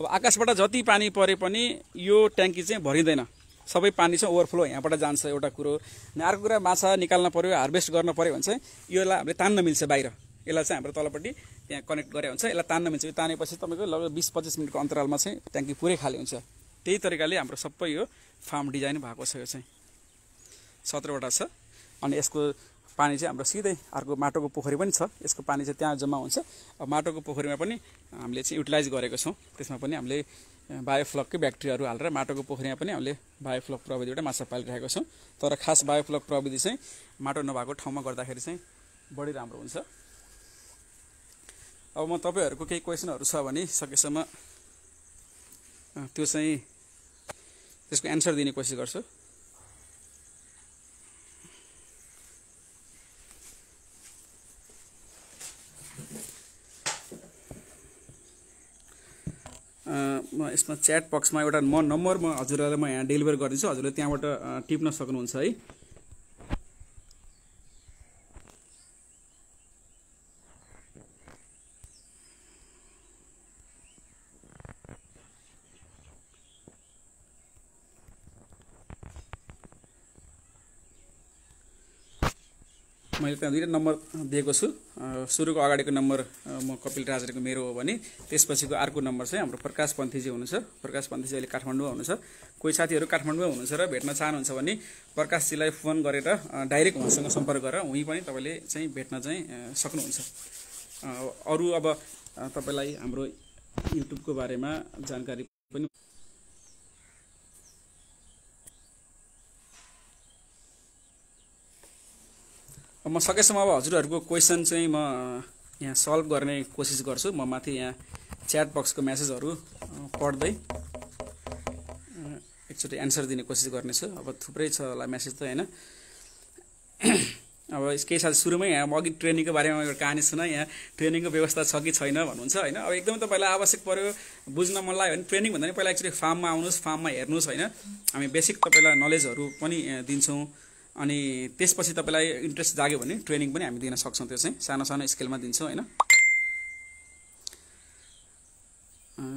अब आकाशबाट जति पानी परे पनि यो ट्याङ्की चाहिँ भरिदैन, सबै पानी चाहिँ ओभरफ्लो यहाँबाट जान्छ एउटा कुरो। अनि अर्को कुरा, माछा निकाल्न पर्यो, हार्भेस्ट गर्न पर्यो भने चाहिँ यसलाई हामीले तान्न मिल्छ बाहिर। यसलाई चाहिँ हाम्रो तलपट्टि त्यहाँ कनेक्ट गरे हुन्छ, यसलाई तान्न मिल्छ। यो तानेपछि तपाईको लगभग 20-25 मिनेटको अन्तरालमा चाहिँ ट्याङ्की पुरै खाली हुन्छ। त्यही तरिकाले हाम्रो सबै यो फार्म डिजाइन भएको छ। यो चाहिँ 17 वटा छ। अनि यसको पानी चाहिँ हाम्रो सिधै अर्को माटोको पोखरी पनि छ। यसको पानी चाहिँ त्यहाँ जम्मा हुन्छ। अब माटोको पोखरीमा पनि हामीले चाहिँ युटिलाइज गरेको छौं। त्यसमा पनि हामीले बायोफ्लककै ब्याक्टेरियाहरू हालेर माटोको पोखरीमा पनि हामीले बायोफ्लक प्रविधिबाट माछा पालिरहेको छौं। तर खास बायोफ्लक प्रविधि चाहिँ माटो नभएको ठाउँमा गर्दाखेरि चाहिँ बढी राम्रो हुन्छ। अब म तपाईहरुको केही क्वेशनहरु छ भने सकेसम्म त्यो चाहिँ त्यसको एन्सर दिने कोसिस गर्छु। म यसमा च्याट बक्समा एउटा नम्बर म हजुरहरुलाई म यहाँ डेलिभर गरिदिन्छु। हजुरले त्यहाँबाट टिप्न सक्नुहुन्छ है। मैले त्यहाँ दुईवटा नम्बर दिएको छु। सुरुको अगाडिको नम्बर म कपिल राजको मेरो हो भने त्यसपछिको अर्को नम्बर चाहिँ हाम्रो प्रकाश पन्थीजी हुनुहुन्छ। प्रकाश पन्थीजी अहिले काठमाडौँमा हुनुहुन्छ। कोही साथीहरू काठमाडौँमा हुनुहुन्छ र भेट्न चाहनुहुन्छ भने प्रकाशजीलाई फोन गरेर डाइरेक्ट उहाँसँग सम्पर्क गरेर उही पनि तपाईँले चाहिँ भेट्न चाहिँ सक्नुहुन्छ। अरू अब तपाईँलाई हाम्रो युट्युबको बारेमा जानकारी पनि म सकेसम्म अब हजुरहरूको क्वेसन चाहिँ म यहाँ सल्भ गर्ने कोसिस गर्छु। म माथि यहाँ च्याट बक्सको म्यासेजहरू पढ्दै एकचोटि एन्सर दिने कोसिस गर्नेछु। अब थुप्रै छ होला म्यासेज त हैन। अब केही साल सुरुमै यहाँ म अघि ट्रेनिङको बारेमा एउटा कहानी सुना। यहाँ ट्रेनिङको व्यवस्था छ कि छैन भन्नुहुन्छ हैन। अब एकदमै तपाईँलाई आवश्यक पर्यो बुझ्न मन लाग्यो भने ट्रेनिङ भन्दा नि पहिला एकचोटि फार्ममा आउनुहोस्, फार्ममा हेर्नुहोस् हैन। हामी बेसिक तपाईँलाई नलेजहरू पनि दिन्छौँ अनि त्यसपछि तपाईँलाई इन्ट्रेस्ट जाग्यो भने ट्रेनिङ पनि हामी दिन सक्छौँ। त्यो चाहिँ सानो सानो स्केलमा दिन्छौँ हैन।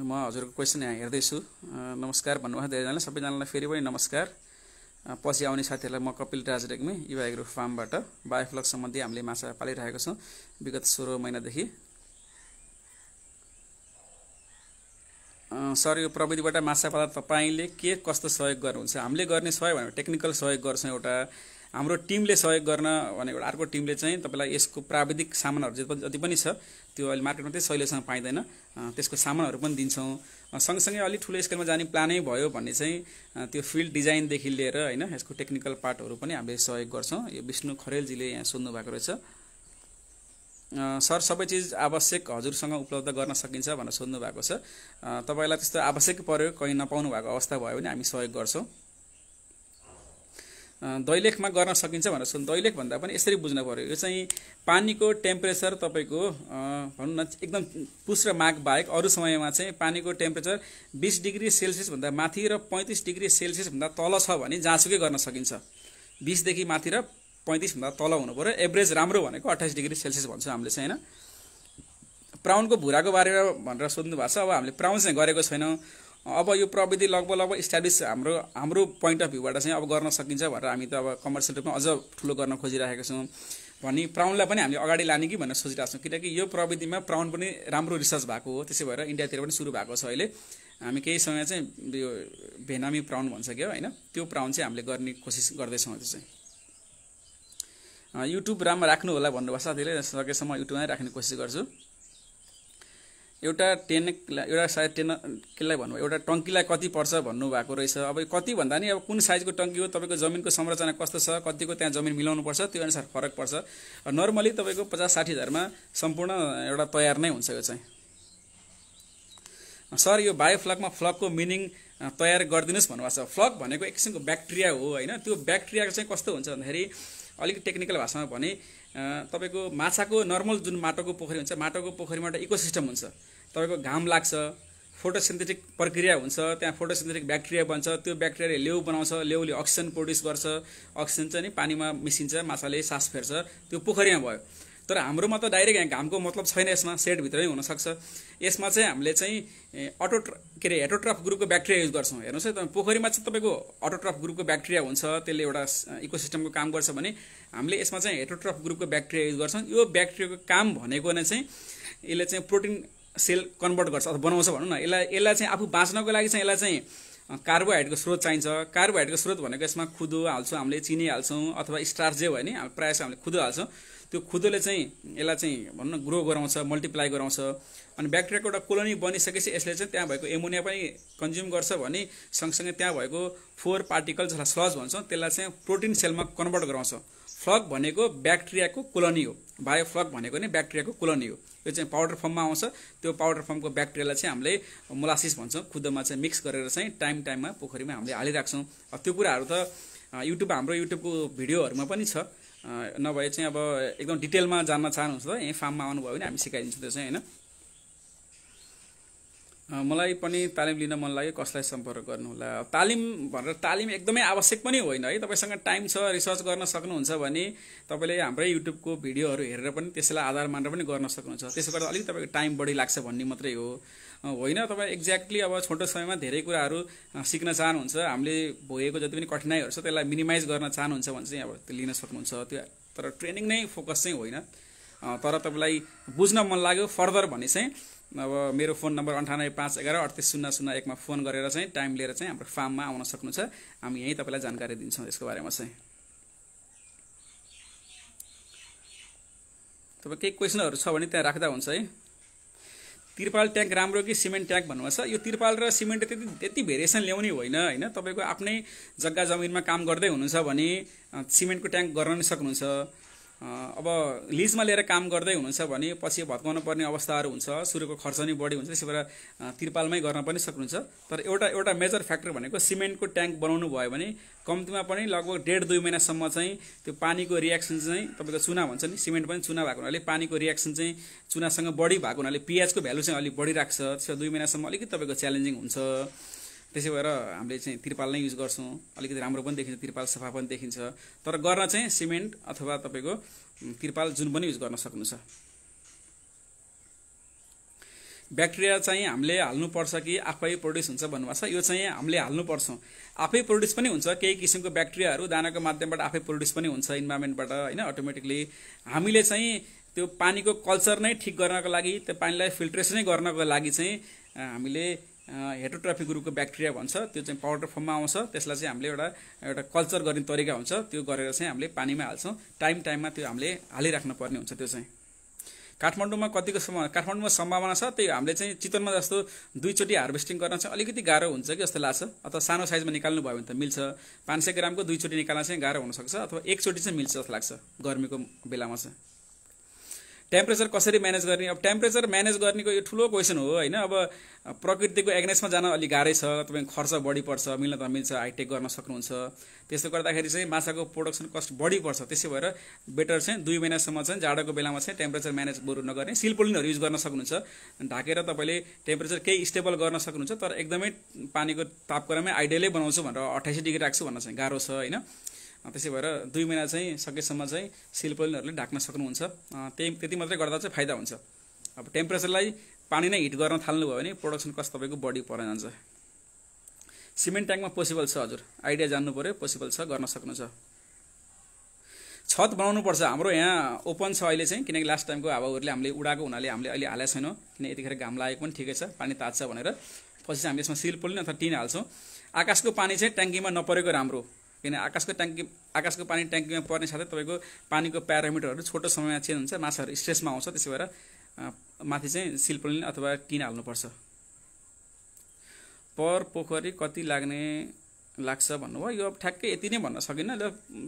म हजुरको क्वेसन यहाँ हेर्दैछु। नमस्कार भन्नुभयो धेरैजनाले, सबैजनालाई फेरि पनि नमस्कार। पछि आउने साथीहरूलाई म कपिल राज रेग्मी युवा एग्रो फार्मबाट बायोफ्लक सम्बन्धी हामीले माछा पालिरहेको छौँ विगत 16 महिनादेखि। सर यो प्रविधिबाट माछा पाल्दा तपाईँले के कस्तो सहयोग गर्नुहुन्छ? हामीले गर्ने सहयोग भनेको टेक्निकल सहयोग गर्छौँ एउटा, हाम्रो टिमले सहयोग गर्न भनेको अर्को टिमले चाहिँ तपाईँलाई यसको प्राविधिक सामानहरू जति पनि छ त्यो अहिले मार्केटमा त्यही सहिलेसँग पाइँदैन, त्यसको सामानहरू पनि दिन्छौँ। सँगसँगै अलिक ठुलो स्केलमा जाने प्लानै भयो भने चाहिँ त्यो फिल्ड डिजाइनदेखि लिएर हैन यसको टेक्निकल पार्टहरू पनि हामीले सहयोग गर्छौँ। यो विष्णु खरेलजीले यहाँ सोध्नु भएको रहेछ। सर सबै चिज आवश्यक हजुरसँग उपलब्ध गर्न सकिन्छ भनेर सोध्नु भएको छ। तपाईँलाई त्यस्तो आवश्यक पर्यो कहीँ नपाउनु भएको अवस्था भयो भने हामी सहयोग गर्छौँ। दैलेखमा गर्न सकिन्छ भनेर सोध्नु। दैलेख भन्दा पनि यसरी बुझ्न पर्यो, यो चाहिँ पानीको टेम्परेचर तपाईँको भनौँ न एकदम पुस र माघ बाहेक अरू समयमा चाहिँ पानीको टेम्परेचर 20 डिग्री सेल्सियस भन्दा माथि र 35 डिग्री सेल्सियस भन्दा तल छ भने जहाँसुकै गर्न सकिन्छ। 20 देखि माथि र 35 भन्दा तल हुनु पर्यो। एभरेज राम्रो भनेको 28 डिग्री सेल्सियस भन्छौँ हामीले चाहिँ हैन। प्राउनको भुराको बारेमा भनेर सोध्नु भएको छ। अब हामीले प्राउन चाहिँ गरेको छैनौँ। अब यो प्रविधि लगभग इस्टाब्लिस हाम्रो पोइन्ट अफ भ्यूबाट चाहिँ अब गर्न सकिन्छ भनेर हामी त अब कमर्सियल रूपमा अझ ठुलो गर्न खोजिरहेका छौँ। भनी प्राउनलाई पनि हामीले अगाडि लाने कि भनेर सोचिरहेको छौँ, किनकि यो प्रविधिमा प्राउन पनि राम्रो रिसर्च भएको हो। त्यसै भएर इन्डियातिर पनि सुरु भएको छ अहिले। हामी केही समय चाहिँ यो भेनामी प्राउन भन्छ क्या हैन, त्यो प्राउन चाहिँ हामीले गर्ने कोसिस गर्दैछौँ। त्यो चाहिँ युट्युब राम्रो राख्नु होला भन्नुभएको साथीले, सकेसम्म युट्युबमै राख्ने कोसिस गर्छु। एउटा सायद 10 केलाई भन्नु, एउटा टङ्कीलाई कति पर्छ भन्नुभएको रहेछ। अब कति भन्दा नि अब कुन साइजको टङ्की हो, तपाईँको जमिनको संरचना कस्तो छ, कतिको त्यहाँ जमिन मिलाउनु पर्छ, त्यो अनुसार फरक पर्छ। नर्मली तपाईँको 50-60 हजारमा सम्पूर्ण एउटा तयार नै हुन्छ यो चाहिँ। सर यो बायोफ्लकमा फ्लकको मिनिङ तयार गरिदिनुहोस् भन्नुभएको छ। फ्लक भनेको एक किसिमको ब्याक्टेरिया हो हैन। त्यो ब्याक्टेरिया चाहिँ कस्तो हुन्छ भन्दाखेरि अलिक टेक्निकल भाषामा भने तपाईँको माछाको नर्मल जुन माटोको पोखरी हुन्छ, माटोको पोखरीमा एउटा इकोसिस्टम हुन्छ। तपाईँको घाम लाग्छ, फोटोसिन्थेटिक प्रक्रिया हुन्छ, त्यहाँ फोटोसिन्थेटिक ब्याक्टेरिया बन्छ। त्यो ब्याक्टेरियाले लेउ बनाउँछ, लेउले अक्सिजन प्रोड्युस गर्छ, अक्सिजन चाहिँ नि पानीमा मिसिन्छ, माछाले सास फेर्छ, त्यो पोखरीमा भयो। तर हाम्रोमा त डाइरेक्ट यहाँ घामको मतलब छैन, यसमा सेडभित्रै हुनसक्छ। यसमा चाहिँ हामीले चाहिँ हेटोट्रफ ग्रुपको ब्याक्टेरिया युज गर्छौँ। हेर्नुहोस् है, पोखरीमा चाहिँ तपाईँको अटोट्रफ ग्रुपको ब्याक्टेरिया हुन्छ, त्यसले एउटा इकोसिस्टमको काम गर्छ भने हामीले यसमा चाहिँ हेटोट्रफ ग्रुपको ब्याक्टेरिया युज गर्छौँ। यो ब्याक्टेरियाको काम भनेको नै चाहिँ यसले चाहिँ प्रोटिन सेल कन्भर्ट गर्छ अथवा बनाउँछ भनौँ न। यसलाई चाहिँ आफू बाँच्नको लागि चाहिँ यसलाई चाहिँ कार्बोहाइड्रेटको स्रोत चाहिन्छ। कार्बोहाइड्रेटको स्रोत भनेको यसमा खुदो हाल्छौँ, हामीले चिनी हाल्छौँ अथवा स्टार्च जे भयो नि, हामी प्रायः हामीले खुदो हाल्छौँ। त्यो खुदोले चाहिँ यसलाई चाहिँ भनौँ न ग्रो गराउँछ, मल्टिप्लाई गराउँछ। अनि ब्याक्टेरियाको एउटा कोलोनी बनिसकेपछि यसले चाहिँ त्यहाँ भएको एमोनिया पनि कन्ज्युम गर्छ भने सँगसँगै त्यहाँ भएको 4 पार्टिकल जसलाई स्लज भन्छौँ त्यसलाई चाहिँ प्रोटिन सेलमा कन्भर्ट गराउँछ। फ्लक भनेको ब्याक्टेरियाको कोलोनी हो, बायोफ्लक भनेको नै ब्याक्टेरियाको कोलोनी हो। यो चाहिँ पाउडर फर्ममा आउँछ। त्यो पाउडर फर्मको ब्याक्टेरियालाई चाहिँ हामीले मोलासिस भन्छौँ, खुदमा चाहिँ मिक्स गरेर चाहिँ टाइममा पोखरीमा हामीले हालिराख्छौँ। त्यो कुराहरू त हाम्रो युट्युबको भिडियोहरूमा पनि छ। नभए चाहिँ अब एकदम डिटेलमा जान्न चाहनुहुन्छ त यहीँ फार्ममा आउनुभयो भने हामी सिकाइदिन्छौँ त्यो चाहिँ हैन। मलाई पनि तालिम लिन मन लाग्यो, कसलाई सम्पर्क गर्नु होला? तालिम एकदमै आवश्यक पनि होइन है। तपाईँसँग टाइम छ, रिसर्च गर्न सक्नुहुन्छ भने तपाईँले हाम्रै युट्युबको भिडियोहरू हेरेर पनि त्यसलाई आधार मानेर पनि गर्न सक्नुहुन्छ। त्यसो गर्दा अलिक तपाईँको टाइम बढी लाग्छ भन्ने मात्रै हो, होइन। तपाईँ एक्ज्याक्टली अब छोटो समयमा धेरै कुराहरू सिक्न चाहनुहुन्छ, हामीले भोगेको जति पनि कठिनाइहरू छ त्यसलाई मिनिमाइज गर्न चाहनुहुन्छ भने चाहिँ अब त्यो लिन सक्नुहुन्छ। त्यो तर ट्रेनिङ नै फोकस चाहिँ होइन। तर तपाईँलाई बुझ्न मन लाग्यो फर्दर भने चाहिँ अब मेरो फोन नम्बर 9851138001 मा फोन गरेर चाहिँ टाइम लिएर चाहिँ हाम्रो फार्ममा आउन सक्नुहुन्छ। हामी यही तपाईँलाई जानकारी दिन्छौँ यसको बारेमा चाहिँ। तपाईँ केही क्वेसनहरू छ भने त्यहाँ राख्दा हुन्छ है। तिरपाल ट्याङ्क राम्रो कि सिमेन्ट ट्याङ्क भन्नुभएको छ। यो तिरपाल र सिमेन्ट त्यति भेरिएसन ल्याउने होइन होइन। तपाईँको आफ्नै जग्गा जमिनमा काम गर्दै हुनुहुन्छ भने सिमेन्टको ट्याङ्क गर्न नै सक्नुहुन्छ। अब लिजमा लिएर काम गर्दै हुनुहुन्छ भने पछि भत्काउनु पर्ने अवस्थाहरू हुन्छ, सुरुको खर्च नै बढी हुन्छ, त्यसै भएर तिरपालमै गर्न पनि सक्नुहुन्छ। तर एउटा मेजर फ्याक्टर भनेको सिमेन्टको ट्याङ्क बनाउनु भयो भने कम्तीमा पनि लगभग 1.5-2 महिनासम्म चाहिँ त्यो पानीको रियाक्सन चाहिँ तपाईँको चुना भन्छ नि, सिमेन्ट पनि चुना भएको हुनाले पानीको रियाक्सन चाहिँ चुनासँग बढी भएको हुनाले पिएचको भ्यालु चाहिँ अलिक बढिराख्छ। त्यसो 2 महिनासम्म अलिकति तपाईँको च्यालेन्जिङ हुन्छ। त्यसै भएर हामीले चाहिँ तिरपाल नै युज गर्छौँ। अलिकति राम्रो पनि देखिन्छ, तिरपाल सफा पनि देखिन्छ। तर गर्न चाहिँ सिमेन्ट अथवा तपाईँको तिरपाल जुन पनि युज गर्न सक्नुहुन्छ। ब्याक्टेरिया चाहिँ हामीले हाल्नुपर्छ कि आफै प्रोड्युस हुन्छ भन्नुभएको छ। यो चाहिँ हामीले हाल्नुपर्छ। आफै प्रोड्युस पनि हुन्छ। केही किसिमको ब्याक्टेरियाहरू दानाको माध्यमबाट आफै प्रोड्युस पनि हुन्छ इन्भाइरोमेन्टबाट होइन, अटोमेटिकली। हामीले चाहिँ त्यो पानीको कल्चर नै ठिक गर्नको लागि, त्यो पानीलाई फिल्ट्रेसनै गर्नको लागि चाहिँ हामीले हेटरोट्रोफिक ग्रुपको ब्याक्टेरिया भन्छ, त्यो चाहिँ पाउडर फर्ममा आउँछ। त्यसलाई चाहिँ हामीले एउटा कल्चर गर्ने तरिका हुन्छ, त्यो गरेर चाहिँ हामीले पानीमा हाल्छौँ। टाइममा त्यो हामीले हालिराख्नु पर्ने हुन्छ। त्यो चाहिँ काठमाडौँमा कतिको काठमाडौँमा सम्भावना छ त्यही हामीले चाहिँ चितवनमा जस्तो 2 चोटि हार्भेस्टिङ गर्न चाहिँ अलिकति गाह्रो हुन्छ कि जस्तो लाग्छ। अथवा सानो साइजमा निकाल्नु भयो भने त मिल्छ। 500 ग्रामको 2 चोटि निकाल्न चाहिँ गाह्रो हुनसक्छ, अथवा 1 चोटि चाहिँ मिल्छ जस्तो लाग्छ गर्मीको बेलामा चाहिँ। टेम्परेचर कसरी म्यानेज गर्ने? अब टेम्परेचर म्यानेज गर्नेको यो ठुलो क्वेसन हो होइन। अब प्रकृतिको एग्नेस्टमा जान अलिक गाह्रै छ। तपाईँ खर्च बढी पर्छ, मिल्न त मिल्छ, हाइटेक गर्न सक्नुहुन्छ। त्यसले गर्दाखेरि चाहिँ माछाको प्रोडक्सन कस्ट बढी पर्छ। त्यसै भएर बेटर चाहिँ 2 महिनासम्म चाहिँ जाडोको बेलामा चाहिँ टेम्परेचर म्यानेज बरु नगर्ने, सिलपोलिनहरू युज गर्न सक्नुहुन्छ। ढाकेर तपाईँले टेम्परेचर केही स्टेबल गर्न सक्नुहुन्छ। तर एकदमै पानीको तापक्रमै आइडियलै बनाउँछु भनेर 28 डिग्री राख्छु भन्न चाहिँ गाह्रो छ होइन। त्यसै भएर 2 महिना चाहिँ सकेसम्म चाहिँ सिलपोलिनहरूले ढाक्न सक्नुहुन्छ। त्यति मात्रै गर्दा चाहिँ फाइदा हुन्छ। अब टेम्परेचरलाई पानी नै हिट गर्न थाल्नुभयो भने प्रोडक्सन कस्ट तपाईँको बढी परेर जान्छ। सिमेन्ट ट्याङ्कमा पोसिबल छ हजुर, आइडिया जान्नु पर्यो, पोसिबल छ, गर्न सक्नुहुन्छ। छत बनाउनु पर्छ। हाम्रो यहाँ ओपन छ अहिले चाहिँ, किनकि लास्ट टाइमको हावाहुरीले हामीले उडाएको हुनाले हामीले अहिले हालेको छैनौँ। किन यतिखेर घाम लागेको पनि ठिकै छ, पानी तात्छ भनेर। पछि चाहिँ हामीले यसमा सिलपोलिन अथवा टिन हाल्छौँ। आकाशको पानी चाहिँ ट्याङ्कीमा नपरेको राम्रो, किन आकाशको पानी ट्याङ्कीमा पर्ने साथै तपाईँको पानीको प्यारामिटरहरू छोटो समयमा चेन्ज हुन्छ, माछाहरू स्ट्रेसमा आउँछ। त्यसै भएर माथि चाहिँ सिलपोलिन अथवा टिन हाल्नुपर्छ। पर पोखरी कति लाग्छ भन्नुभयो। यो अब ठ्याक्कै यति नै भन्न सकिन्न।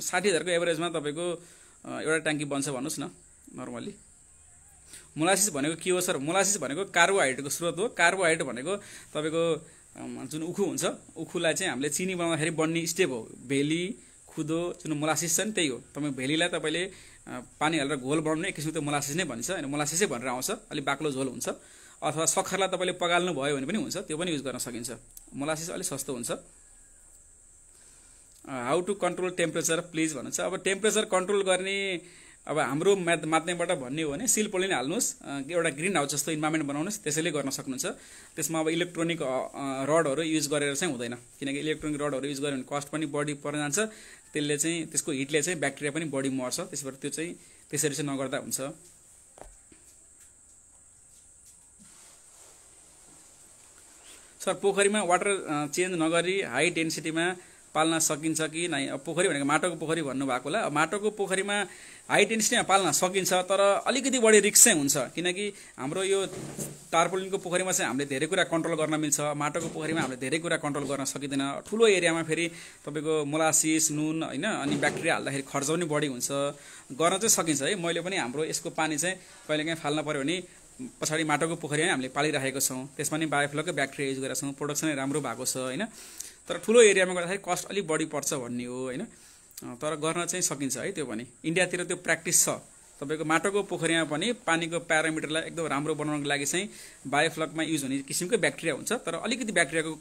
60,000 को एभरेजमा तपाईँको एउटा ट्याङ्की बन्छ भन्नुहोस् न नर्मली। मोलासिस भनेको के हो सर? मोलासिस भनेको कार्बोहाइड्रेटको स्रोत हो। कार्बोहाइड्रेट भनेको तपाईँको जुन उखु हुन्छ, उखुलाई चाहिँ हामीले चिनी बनाउँदाखेरि बन्ने स्टेप हो। भेली, खुदो, जुन मोलासिस छ नि त्यही हो। तपाईँ भेलीलाई तपाईँले पानी हालेर घोल बनाउने एक किसिमको मोलासिस नै भन्छ होइन, मोलासिसै भनेर आउँछ। अलिक बाक्लो झोल हुन्छ। अथवा सक्खरलाई तपाईँले पगाल्नु भयो भने पनि हुन्छ, त्यो पनि युज गर्न सकिन्छ। मोलासिस अलिक सस्तो हुन्छ। How to control temperature please भन्नुहुन्छ। अब टेम्परेचर कन्ट्रोल गर्ने अब हाम्रो माध्यमबाट भन्ने हो भने सिलपोलिन हाल्नुहोस्, एउटा ग्रिन हाउस जस्तो इन्भाइरोमेन्ट बनाउनुहोस्, त्यसैले गर्न सक्नुहुन्छ। त्यसमा अब इलेक्ट्रोनिक रडहरू युज गरेर चाहिँ हुँदैन, किनकि इलेक्ट्रोनिक रडहरू युज गर्यो भने कस्ट पनि बढी पर्न जान्छ। त्यसले चाहिँ त्यसको हिटले चाहिँ ब्याक्टेरिया पनि बढी मर्छ। त्यसै भएर त्यो चाहिँ त्यसरी चाहिँ नगर्दा हुन्छ। सर पोखरीमा वाटर चेन्ज नगरी हाई डेन्सिटीमा पाल्न सकिन्छ कि नै? अब पोखरी भनेको माटोको पोखरी भन्नुभएको होला। माटोको पोखरीमा हाई डेन्सिटीमा पाल्न सकिन्छ, तर अलिकति बढी रिस्क चाहिँ हुन्छ। किनकि हाम्रो यो टार्पोलिनको पोखरीमा चाहिँ हामीले धेरै कुरा कन्ट्रोल गर्न मिल्छ। माटोको पोखरीमा हामीले धेरै कुरा कन्ट्रोल गर्न सकिँदैन। ठुलो एरियामा फेरि तपाईँको मोलासिस, नुन होइन, अनि ब्याक्टेरिया हाल्दाखेरि खर्च पनि बढी हुन्छ। गर्न चाहिँ सकिन्छ है। मैले पनि हाम्रो यसको पानी चाहिँ कहिलेकाहीँ फाल्न पऱ्यो भने पछाडि माटोको पोखरीमा हामीले पालिराखेको छौँ। त्यसमा नि बायोफ्लकको ब्याक्टेरिया युज गरेका छौँ। प्रोडक्सनै राम्रो भएको छ होइन। तर ठुलो एरियामा गर्दाखेरि कस्ट अलिक बढी पर्छ भन्ने हो होइन। तर गर्न चाहिँ सकिन्छ है। त्यो पनि इन्डियातिर त्यो प्र्याक्टिस छ। तपाईँको माटोको पोखरीमा पनि पानीको प्यारामिटरलाई एकदम राम्रो बनाउनको लागि चाहिँ बायोफ्लकमा युज हुने किसिमको ब्याक्टेरिया हुन्छ, तर अलिकति ब्याक्टेरियाको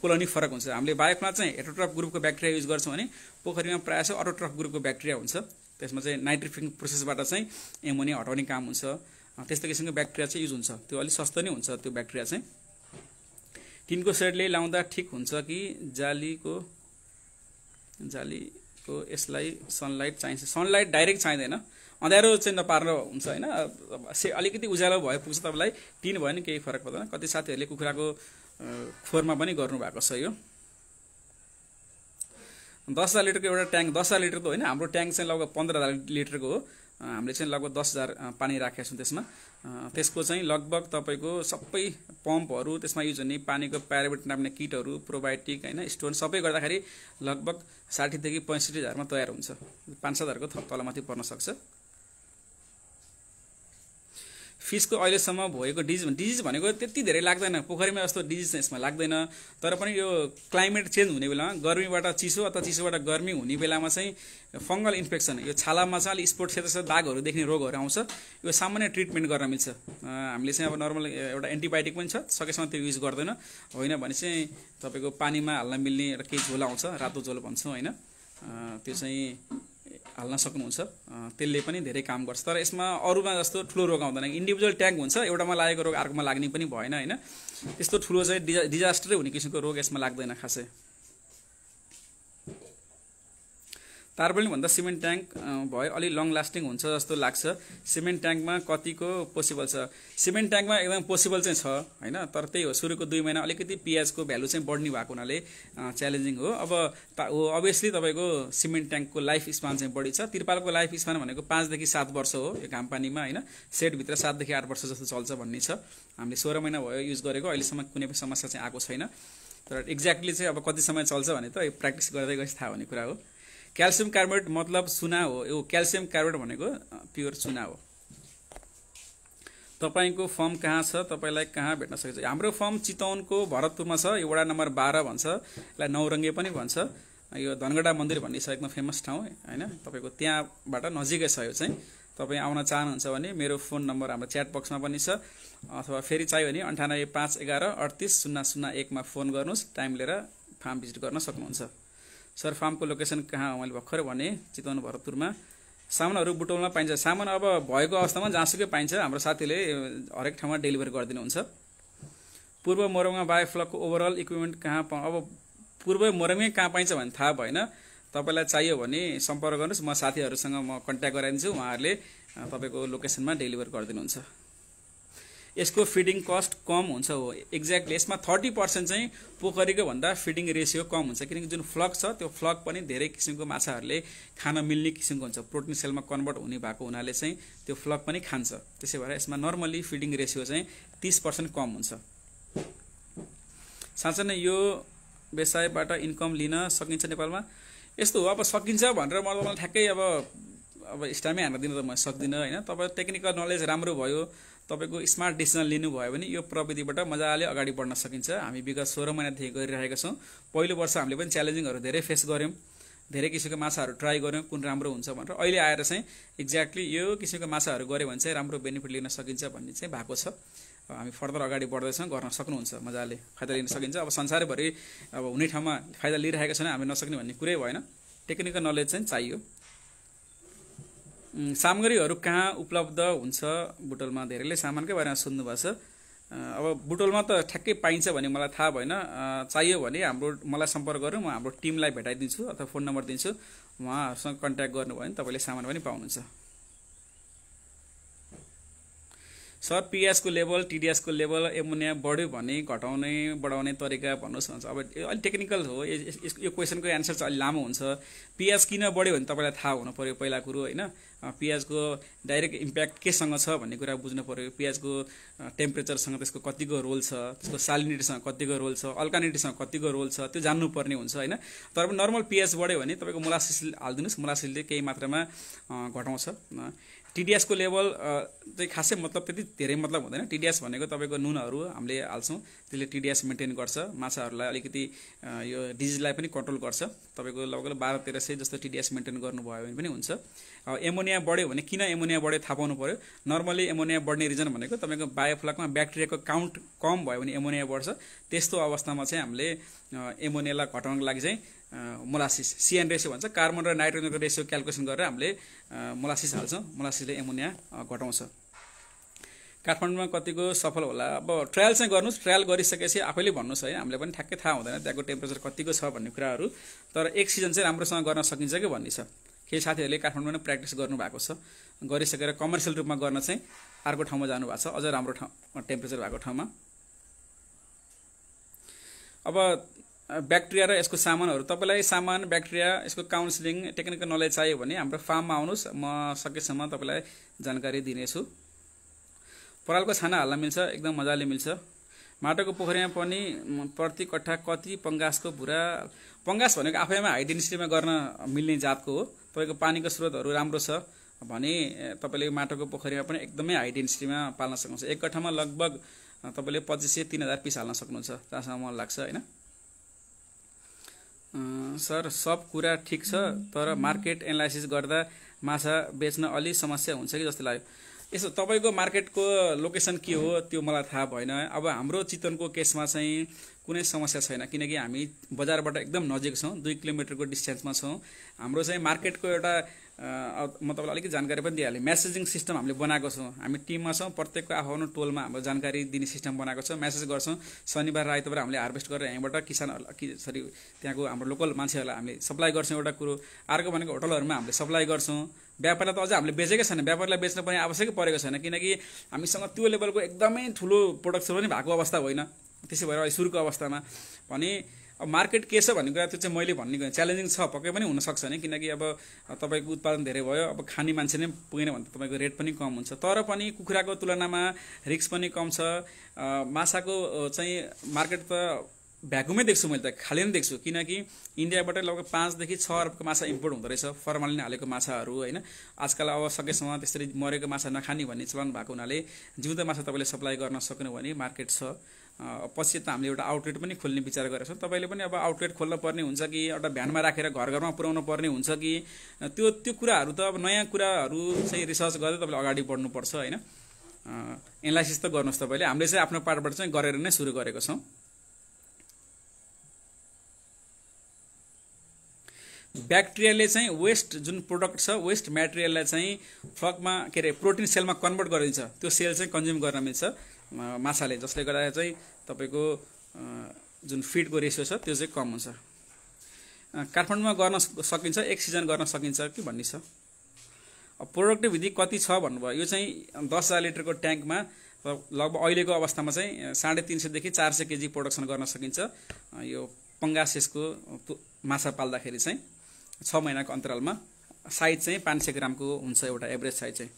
कोलोनी फरक हुन्छ। हामीले बायोफ्लक चाहिँ हेटरोट्रफ ग्रुपको ब्याक्टेरिया युज गर्छौँ भने पोखरीमा प्रायः चाहिँ अटोट्रफ ग्रुपको ब्याक्टेरिया हुन्छ। त्यसमा चाहिँ नाइट्रिफिकेसन प्रोसेसबाट चाहिँ एमोनिया हटाउने काम हुन्छ। त्यस्तो किसिमको ब्याक्टेरिया चाहिँ युज हुन्छ। त्यो अलिक सस्तो नै हुन्छ त्यो ब्याक्टेरिया चाहिँ। टिनको सेडले लाउँदा ठिक हुन्छ कि जाली यसलाई सनलाइट चाहिन्छ। सनलाइट डाइरेक्ट चाहिँदैन, अँध्यारो चाहिँ नपार्न हुन्छ हैन। अलिकति उज्यालो भए पुग्छ तपाईलाई, टिन भयो नि केही फरक पर्दैन। कति साथीहरूले कुखुराको खोरमा पनि गर्नु भएको छ। यो 10,000 लिटरको एउटा ट्याङ्क, 10,000 लिटर त होइन, हाम्रो ट्याङ्क चाहिँ लगभग 15,000 लिटरको हो। हामीले चाहिँ लगभग 10,000 पानी राखेका छौँ त्यसमा। त्यसको चाहिँ लगभग तपाईँको सबै पम्पहरू, त्यसमा युज हुने पानीको प्यारामिटर नाप्ने किटहरू, प्रोबायोटिक हैन, स्टोन सबै गर्दाखेरि लगभग 60 देखि 65 हजारमा तयार हुन्छ। 5-7 हजारको तलमाथि पर्न सक्छ। फिसको अहिलेसम्म भएको डिजिज भनेको त्यति धेरै लाग्दैन, पोखरीमा जस्तो डिजिज चाहिँ यसमा लाग्दैन। तर पनि यो क्लाइमेट चेन्ज हुने बेलामा, गर्मीबाट चिसो अथवा चिसोबाट गर्मी हुने बेलामा चाहिँ फङ्गल इन्फेक्सन, यो छालामा चाहिँ अलिक स्पोट क्षेत्र दागहरू देख्ने रोगहरू आउँछ। यो सामान्य ट्रिटमेन्ट गर्न मिल्छ। हामीले चाहिँ अब नर्मल एउटा एन्टिबायोटिक पनि छ, सकेसम्म त्यो युज गर्दैन। होइन भने चाहिँ तपाईँको पानीमा हाल्न मिल्ने एउटा केही झोल आउँछ, रातो झोल भन्छौँ होइन, त्यो चाहिँ हाल्न सक्नुहुन्छ। त्यसले पनि धेरै काम गर्छ। तर यसमा अरूमा जस्तो ठुलो रोग आउँदैन। इन्डिभिजुअल ट्याङ्क हुन्छ, एउटामा लागेको रोग अर्कोमा लाग्ने पनि भएन होइन। त्यस्तो ठुलो चाहिँ डिजास्टरै हुने किसिमको रोग यसमा लाग्दैन खासै। तारबेली भन्दा सिमेन्ट ट्याङ्क भयो अलि लङ लास्टिङ हुन्छ जस्तो लाग्छ। सिमेन्ट ट्याङ्कमा कतिको पोसिबल छ? सिमेन्ट ट्याङ्कमा एकदम पोसिबल चाहिँ छ हैन। तर त्यही हो, सुरुको 2 महिना अलिकति पिएचको भ्यालु चाहिँ बढ्ने भएको हुनाले च्यालेन्जिङ हो। अब अभियसली तपाईँको सिमेन्ट ट्याङ्कको लाइफ स्पान चाहिँ बढी छ। तिरपालको लाइफ स्पान भनेको 5 देखि 7 वर्ष हो। यो घाम पानीमा हैन, सेटभित्र 7 देखि 8 वर्ष जस्तो चल्छ भन्ने छ। हामीले 16 महिना भयो युज गरेको, अहिलेसम्म कुनै पनि समस्या चाहिँ आएको छैन। तर एक्ज्याक्टली चाहिँ अब कति समय चल्छ भने त प्र्याक्टिस गर्दै गएपछि थाहा हुने कुरा हो। क्याल्सियम कार्बोनेट मतलब चुना हो। यो क्याल्सियम कार्बोनेट भनेको प्योर चुना हो। तपाईको फर्म कहाँ छ? तपाईलाई कहाँ भेट्न सकिन्छ? हाम्रो फर्म चितवनको भरतपुरमा छ। यो वडा नम्बर 12 भन्छ, यसलाई नौरङ्गे पनि भन्छ। यो धनगढा मन्दिर भन्ने छ, एकदम फेमस ठाउँ हैन। तपाईको त्यहाँबाट नजिकै छ। यो चाहिँ तपाईँ आउन चाहनुहुन्छ भने मेरो फोन नम्बर हाम्रो च्याट बक्समा पनि छ, अथवा फेरि चाहियो भने 9851138001 मा फोन गर्नुहोस्। टाइम लिएर फार्म भिजिट गर्न सक्नुहुन्छ। सर फार्मको लोकेसन कहाँ हो? मैले भर्खर भने चितवन भरतपुरमा। सामानहरू बुटोलमा पाइन्छ। सामान अब भएको अवस्थामा जहाँसुकै पाइन्छ। हाम्रो साथीले हरेक ठाउँमा डेलिभर गरिदिनुहुन्छ। पूर्व मोरङमा बायोफ्लकको ओभरअल इक्विपमेन्ट कहाँ अब पूर्व मोरङमै कहाँ पाइन्छ भने थाहा भएन। तपाईँलाई चाहियो भने सम्पर्क गर्नुहोस्, म साथीहरूसँग म कन्ट्याक्ट गराइदिन्छु। उहाँहरूले तपाईँको लोकेसनमा डेलिभर गरिदिनुहुन्छ। यसको फिडिङ कस्ट कम हुन्छ हो। एक्ज्याक्टली यसमा 30% चाहिँ पोखरीको भन्दा फिडिङ रेसियो कम हुन्छ, किनकि जुन फ्लक छ त्यो फ्लक पनि धेरै किसिमको माछाहरूले खान मिल्ने किसिमको हुन्छ। प्रोटिन सेलमा कन्भर्ट हुने भएको हुनाले चाहिँ त्यो फ्लक पनि खान्छ। त्यसै भएर यसमा नर्मली फिडिङ रेसियो चाहिँ 30% कम हुन्छ। साँच्चै नै यो व्यवसायबाट इन्कम लिन सकिन्छ नेपालमा? यस्तो हो, अब सकिन्छ भनेर मलाई ठ्याक्कै अब स्टामै हान्न दिन त म सक्दिनँ होइन। तपाईँ टेक्निकल नलेज राम्रो भयो, तपाईको स्मार्ट डिसिजन लिनुभयो भने यो प्रविधिबाट मजाले अगाडि बढ्न सकिन्छ। हामी विगत 16 महिनादेखि गरिरहेका छौँ। पहिलो वर्ष हामीले पनि च्यालेन्जिङहरू धेरै फेस गऱ्यौँ, धेरै किसिमको माछाहरू ट्राई गऱ्यौँ कुन राम्रो हुन्छ भनेर। अहिले आएर चाहिँ एक्ज्याक्टली यो किसिमको माछाहरू गऱ्यो भने चाहिँ राम्रो बेनिफिट लिन सकिन्छ भन्ने चाहिँ भएको छ। हामी फर्दर अगाडि बढ्दैछौँ, गर्न सक्नुहुन्छ, मजाले फाइदा लिन सकिन्छ। अब संसारभरि अब हुने ठाउँमा फाइदा लिइरहेका छैन, हामी नसक्ने भन्ने कुरै भएन। टेक्निकल नलेज चाहिँ चाहियो। सामग्रीहरू कहाँ उपलब्ध हुन्छ बुटोलमा? धेरैले सामानकै बारेमा सोध्नुभएको छ। अब बुटोलमा त ठ्याक्कै पाइन्छ भने मलाई थाहा भएन। चाहियो भने मलाई सम्पर्क गर्नु, म हाम्रो टिमलाई भेटाइदिन्छु अथवा फोन नम्बर दिन्छु। उहाँहरूसँग कन्ट्याक्ट गर्नुभयो भने तपाईँले सामान पनि पाउनुहुन्छ। सर पिएचको लेभल, टिडिएसको लेभल, एमोनिया बढ्यो भने घटाउने बढाउने तरिका भन्नुहोस् भन्छ। अब अलिक टेक्निकल हो, यो क्वेसनको एन्सर चाहिँ अलि लामो हुन्छ। पिएच किन बढ्यो भने तपाईँलाई थाहा हुनु पर्यो पहिला कुरो होइन। पिएचको डाइरेक्ट इम्प्याक्ट केसँग छ भन्ने कुरा बुझ्नु पर्यो। पिएचको टेम्परेचरसँग त्यसको कतिको रोल छ, त्यसको सालिनिटीसँग कतिको रोल छ, अल्कानिटीसँग कतिको रोल छ, त्यो जान्नुपर्ने हुन्छ होइन। तर पनि नर्मल पिएच बढ्यो भने तपाईँको मोलासिस हालिदिनुहोस्, मोलासिसले केही मात्रामा घटाउँछ। टिडिएसको लेभल चाहिँ खासै मतलब त्यति धेरै मतलब हुँदैन। टिडिएस भनेको तपाईँको नुनहरू हामीले हाल्छौँ, त्यसले टिडिएस मेन्टेन गर्छ। माछाहरूलाई अलिकति यो डिजिजलाई पनि कन्ट्रोल गर्छ। तपाईँको लगभग 12-1300 जस्तो टिडिएस मेन्टेन गर्नुभयो भने पनि हुन्छ। एमोनिया बढ्यो भने किन एमोनिया बढ्यो थाहा पाउनु पर्यो। नर्मली एमोनिया बढ्ने रिजन भनेको तपाईँको बायोफ्लकमा ब्याक्टेरियाको काउन्ट कम भयो भने एमोनिया बढ्छ। त्यस्तो अवस्थामा चाहिँ हामीले एमोनियालाई घटाउनको लागि चाहिँ मोलासिस, CN रेसियो भन्छ, कार्बन र नाइट्रोजनको रेसियो क्यालकुलेसन गरेर हामीले मोलासिस हाल्छौँ। मोलासिसले एमोनिया घटाउँछ। काठमाडौँमा कतिको सफल होला अब ट्रायल चाहिँ गर्नुहोस्, ट्रायल गरिसकेपछि आफैले भन्नुहोस् है, हामीलाई पनि ठ्याक्कै थाहा हुँदैन त्यहाँको टेम्परेचर कतिको छ भन्ने कुराहरू, तर एक सिजन चाहिँ राम्रोसँग गर्न सकिन्छ कि भन्ने छ। केही साथीहरूले काठमाडौँमा नै प्र्याक्टिस गर्नुभएको छ, गरिसकेर कमर्सियल रूपमा गर्न चाहिँ अर्को ठाउँमा जानुभएको छ, अझ राम्रो ठाउँ टेम्परेचर भएको ठाउँमा। अब ब्याक्टेरिया र यसको सामानहरू, तपाईँलाई सामान, ब्याक्टेरिया, यसको काउन्सिलिङ, टेक्निकल नलेज चाहियो भने हाम्रो फार्ममा आउनुहोस्, म सकेसम्म तपाईँलाई जानकारी दिनेछु। परालको छाना हाल्न मिल्छ, एकदम मजाले मिल्छ। माटोको पोखरीमा पनि प्रति कट्ठा कति पंगासको भुरा, पंगास भनेको आफैमा हाई डेन्सिटीमा गर्न मिल्ने जातको हो। तपाईँको पानीको स्रोतहरू राम्रो छ भने तपाईँले माटोको पोखरीमा पनि एकदमै हाई डेन्सिटीमा पाल्न सक्नुहुन्छ। एक कट्ठामा लगभग तपाईँले 2500-3000 पिस हाल्न सक्नुहुन्छ, जहाँसम्म मलाई लाग्छ होइन। सर सब कुरा ठिक छ, तर मार्केट एनालाइसिस गर्दा माछा बेच्न अलि समस्या हुन्छ कि जस्तो लाग्यो। यसो तपाईँको मार्केटको लोकेसन के हो त्यो मलाई थाहा भएन। अब हाम्रो चितवनको केसमा चाहिँ कुनै समस्या छैन, किनकि हामी बजारबाट एकदम नजिक छौँ, 2 किलोमिटरको डिस्टेन्समा छौँ। हाम्रो चाहिँ मार्केटको एउटा म तपाईँलाई अलिकति जानकारी पनि दिइहालेँ। मेसेजिङ सिस्टम हामीले बनाएको छौँ, हामी टिममा छौँ, प्रत्येकको आफ्नो टोलमा हाम्रो जानकारी दिने सिस्टम बनाएको छ। मेसेज गर्छौँ, शनिबार र आइतबार हामीले हार्भेस्ट गरेर यहाँबाट किसानहरूलाई त्यहाँको हाम्रो लोकल मान्छेहरूलाई हामीले सप्लाई गर्छौँ। एउटा कुरो अर्को भनेको होटलहरूमा हामीले सप्लाई गर्छौँ। व्यापारलाई त अझ हामीले बेचेकै छैन, व्यापारलाई बेच्न पनि आवश्यकै परेको छैन, किनकि हामीसँग त्यो लेभलको एकदमै ठुलो प्रोडक्सन पनि भएको अवस्था होइन। त्यसै भएर अहिले सुरुको अवस्थामा भने अब मार्केट के छ भन्ने कुरा त्यो चाहिँ मैले भन्ने च्यालेन्जिङ छ, पक्कै पनि हुनसक्छ नि, किनकि अब तपाईँको उत्पादन धेरै भयो, अब खाने मान्छे नै पुगेन भने तपाईँको रेट पनि कम हुन्छ। तर पनि कुखुराको तुलनामा रिस्क पनि कम छ। माछाको चाहिँ मार्केट त भ्याकुमै देख्छु मैले, त खाली नै देख्छु, किनकि इन्डियाबाट लगभग 5 देखि 6 अरबको माछा इम्पोर्ट हुँदो रहेछ, फर्मालिन हालेको माछाहरू होइन। आजकल अब सकेसम्म त्यसरी मरेको माछा नखाने भन्ने चलन भएको हुनाले जिउँदो माछा तपाईँले सप्लाई गर्न सक्नु भने मार्केट छ। पछि त हामीले एउटा आउटलेट पनि खोल्ने विचार गरेका छौँ। तपाईँले पनि अब आउटलेट खोल्न पर्ने हुन्छ कि एउटा भ्यानमा राखेर घर घरमा पुर्याउनु पर्ने हुन्छ कि त्यो कुराहरू त अब नयाँ कुराहरू चाहिँ रिसर्च गर्दै तपाईँले अगाडि बढ्नुपर्छ होइन। एनालाइसिस त गर्नुहोस् तपाईँले, हामीले चाहिँ आफ्नो पार्टबाट चाहिँ गरेर नै सुरु गरेको छौँ। ब्याक्टेरियाले चाहिँ वेस्ट जुन प्रोडक्ट छ, वेस्ट म्याटेरियललाई चाहिँ फ्लकमा के अरे प्रोटिन सेलमा कन्भर्ट गरिदिन्छ, त्यो सेल चाहिँ कन्ज्युम गर्न मिल्छ माछाले, जसले गर्दा चाहिँ तपाईँको जुन फिडको रेसियो छ त्यो चाहिँ कम हुन्छ। काठमाडौँमा गर्न सकिन्छ, एक सिजन गर्न सकिन्छ कि भन्ने छ। अब प्रोडक्टिभिटी कति छ भन्नुभयो, यो चाहिँ 10,000 लिटरको ट्याङ्कमा लगभग अहिलेको अवस्थामा चाहिँ 350 देखि 400 केजी प्रोडक्सन गर्न सकिन्छ। यो पंगासेसको माछा पाल्दाखेरि चाहिँ 6 महिनाको अन्तरालमा। साइज चाहिँ 500 ग्रामको हुन्छ एउटा एभरेज साइज चाहिँ।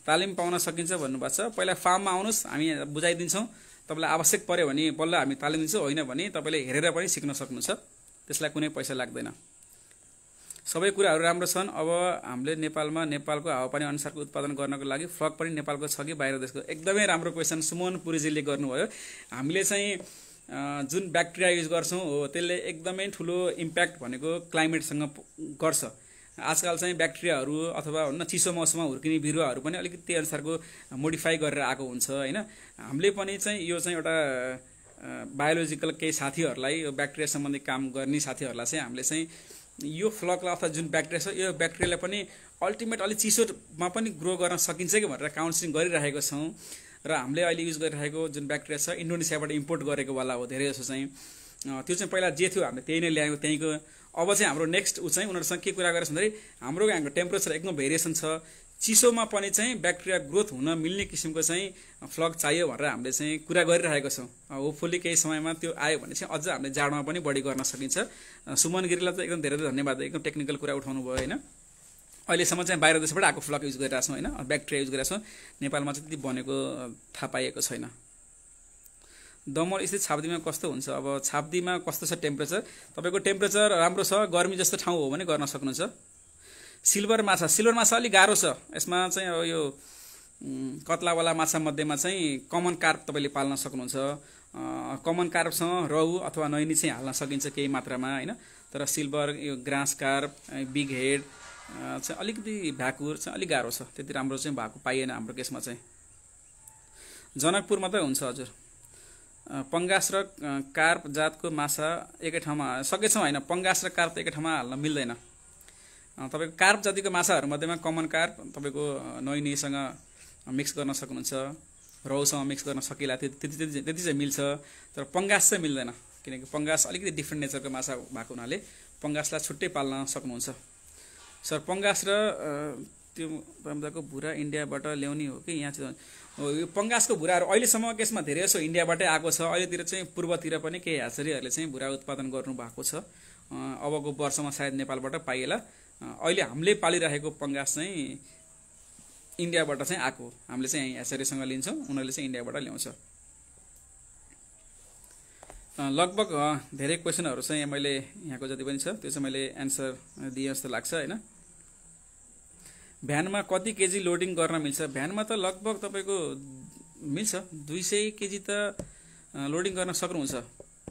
तालिम पाउन सकिन्छ भन्नुभएको छ। पहिला फार्ममा आउनुहोस्, हामी बुझाइदिन्छौँ। तपाईँलाई आवश्यक पर्यो भने बल्ल हामी तालिम दिन्छौँ, होइन भने तपाईँले हेरेर पनि सिक्न सक्नुहुन्छ, त्यसलाई कुनै पैसा लाग्दैन। सबै कुराहरू राम्रो छन्। अब हामीले नेपालमा नेपालको हावापानी अनुसारको उत्पादन गर्नको लागि फ्लक पनि नेपालको छ कि बाहिर देशको? एकदमै राम्रो क्वेसन सुमन पुरीजीले गर्नुभयो। हामीले चाहिँ जुन ब्याक्टेरिया युज गर्छौँ हो त्यसले एकदमै ठुलो इम्प्याक्ट भनेको क्लाइमेटसँग गर्छ। आजकल चाहिँ ब्याक्टेरियाहरू अथवा भन्न चिसो मौसममा हुर्किने बिरुवाहरू पनि अलिकति त्यही अनुसारको मोडिफाई गरेर आएको हुन्छ होइन। हामीले पनि चाहिँ यो चाहिँ एउटा बायोलोजिकल केही साथीहरूलाई, यो ब्याक्टेरिया सम्बन्धी काम गर्ने साथीहरूलाई चाहिँ हामीले चाहिँ यो फ्लकलाई अथवा जुन ब्याक्टेरिया छ यो ब्याक्टेरियालाई पनि अल्टिमेट अलिक चिसोमा पनि ग्रो गर्न सकिन्छ कि भनेर काउन्सिलिङ गरिरहेको छौँ। र हामीले अहिले युज गरिरहेको जुन ब्याक्टेरिया छ इन्डोनेसियाबाट इम्पोर्ट गरेको वाला हो धेरै जसो चाहिँ। त्यो चाहिँ पहिला जे थियो हामीले त्यही नै ल्यायौँ त्यहीँको। अब चाहिँ हाम्रो नेक्स्ट ऊ चाहिँ उनीहरूसँग के कुरा गरेर भन्दाखेरि हाम्रो यहाँको टेम्परेचर एकदम भेरिएसन छ, चिसोमा पनि चाहिँ ब्याक्टेरिया ग्रोथ हुन मिल्ने किसिमको चाहिँ फ्लक चाहियो भनेर हामीले चाहिँ कुरा गरिरहेको छौँ। होपफुल्ली केही समयमा त्यो आयो भने चाहिँ अझ हामीले जाडोमा पनि बढी गर्न सकिन्छ। सुमन गिरीलाई त एकदम धेरै धन्यवाद, एकदम टेक्निकल कुरा उठाउनु भयो होइन। अहिलेसम्म चाहिँ बाहिर देशबाट आएको फ्लक युज गरिरहेको छौँ होइन, ब्याक्टेरिया युज गरिरहेको छौँ। नेपालमा चाहिँ त्यति बनेको थाहा पाइएको छैन। दमोल स्थित छाप्दीमा कस्तो हुन्छ? अब छाप्दीमा कस्तो छ टेम्परेचर? तपाईँको टेम्परेचर राम्रो छ, गर्मी जस्तो ठाउँ हो भने गर्न सक्नुहुन्छ। सिल्भर माछा अलिक गाह्रो छ। यसमा चाहिँ अब यो कत्लावाला माछा मध्येमा चाहिँ कमन कार्प तपाईँले पाल्न सक्नुहुन्छ। कमन कार्पसँग रहु अथवा नैनी चाहिँ हाल्न सकिन्छ केही मात्रामा होइन। तर सिल्भर, यो ग्रास कार्प, बिग हेड चाहिँ अलिकति भ्याकुर चाहिँ अलिक गाह्रो छ, त्यति राम्रो चाहिँ भएको पाइएन हाम्रो केसमा चाहिँ। जनकपुर मात्रै हुन्छ हजुर। पंगास र कार्प जातको माछा एकै ठाउँमा सकेछौँ होइन, पंगास र कार्प एकै ठाउँमा हाल्न मिल्दैन। तपाईँको कार्प जातिको माछाहरू मध्येमा कमन कार्प तपाईँको नैनीसँग मिक्स गर्न सक्नुहुन्छ। रहउसँग मिक्स गर्न सकिला त्यति चाहिँ मिल्छ, तर पङ्गास चाहिँ मिल्दैन, किनकि पङ्गास अलिकति डिफ्रेन्ट नेचरको माछा भएको हुनाले पङ्गासलाई छुट्टै पाल्न सक्नुहुन्छ। सर पङ्गास र त्यो बाम्दाको भुरा इन्डियाबाट ल्याउने हो कि यहाँ चाहिँ यो पङ्गासको भुराहरू अहिलेसम्म केसमा धेरै जसो इन्डियाबाटै आएको छ। अहिलेतिर चाहिँ पूर्वतिर पनि केही ह्याचरीहरूले चाहिँ भुरा उत्पादन गर्नुभएको छ। अबको वर्षमा सायद नेपालबाट पाइएला। अहिले हामीले पालिरहेको पङ्गास चाहिँ इन्डियाबाट चाहिँ आएको, हामीले चाहिँ यहाँ ह्याचरीसँग लिन्छौँ, उनीहरूले चाहिँ इन्डियाबाट ल्याउँछ। लगभग धेरै क्वेसनहरू चाहिँ मैले यहाँको जति पनि छ त्यो चाहिँ मैले एन्सर दिएँ जस्तो लाग्छ होइन। भ्यानमा कति केजी लोडिङ गर्न मिल्छ? भ्यानमा त लगभग तपाईँको मिल्छ 200 केजी त लोडिङ गर्न सक्नुहुन्छ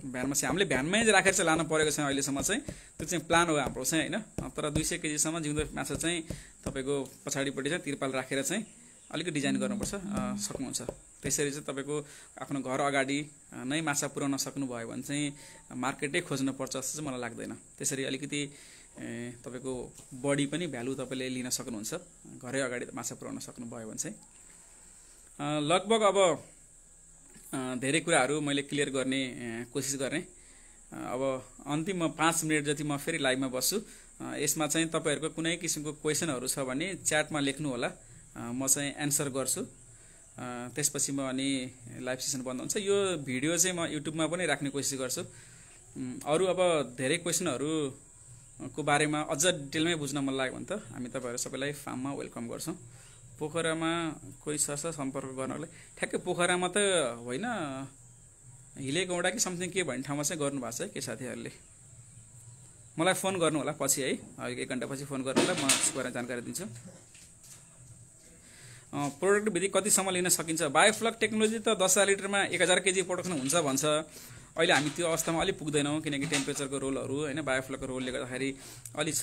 भ्यानमा चाहिँ। हामीले भ्यानमै राखेर चाहिँ लानु परेको छ अहिलेसम्म चाहिँ, त्यो चाहिँ प्लान हो हाम्रो चाहिँ होइन। तर 200 केजीसम्म जिउँदो माछा चाहिँ तपाईँको पछाडिपट्टि चाहिँ तिरपाल राखेर चाहिँ अलिकति डिजाइन गर्नुपर्छ, सक्नुहुन्छ। त्यसरी चाहिँ तपाईँको आफ्नो घर अगाडि नै माछा पुर्याउन सक्नुभयो भने चाहिँ मार्केटै खोज्नुपर्छ जस्तो चाहिँ मलाई लाग्दैन। त्यसरी अलिकति तपाईँको बढी पनि भ्यालु तपाईँले लिन सक्नुहुन्छ घरै अगाडि माछा पुर्याउन सक्नुभयो भने चाहिँ। लगभग अब धेरै कुराहरू मैले क्लियर गर्ने कोसिस गरेँ। अब अन्तिम 5 मिनट जति म फेरि लाइभमा बस्छु। यसमा चाहिँ तपाईँहरूको कुनै किसिमको क्वेसनहरू छ भने च्याटमा लेख्नु होला, म चाहिँ एन्सर गर्छु। त्यसपछि म अनि लाइभ सेसन बन्द हुन्छ। यो भिडियो चाहिँ म युट्युबमा पनि राख्ने कोसिस गर्छु। अरू अब धेरै क्वेसनहरूको बारेमा अझ डिटेलमै बुझ्न मन लाग्यो भने त हामी तपाईँहरू सबैलाई फार्ममा वेलकम गर्छौँ। पोखरामा कोही छ सम्पर्क गर्नलाई? ठ्याक्कै पोखरामा त होइन, हिलेगौडा कि समथिङ के भन्ने ठाउँमा चाहिँ गर्नुभएको छ के साथीहरूले। मलाई फोन गर्नु होला पछि है, 1 घन्टा पछि फोन गर्नु होला, म यसको बारेमा जानकारी दिन्छु। प्रोडक्ट विधि कतिसम्म लिन सकिन्छ? बायोफ्लक टेक्नोलोजी त 10,000 लिटरमा 1000 केजी प्रोडक्सन हुन्छ भन्छ। अहिले हामी त्यो अवस्थामा अलिक पुग्दैनौँ, किनकि टेम्परेचरको रोलहरू होइन, बायोफ्लकको रोलले गर्दाखेरि अलिक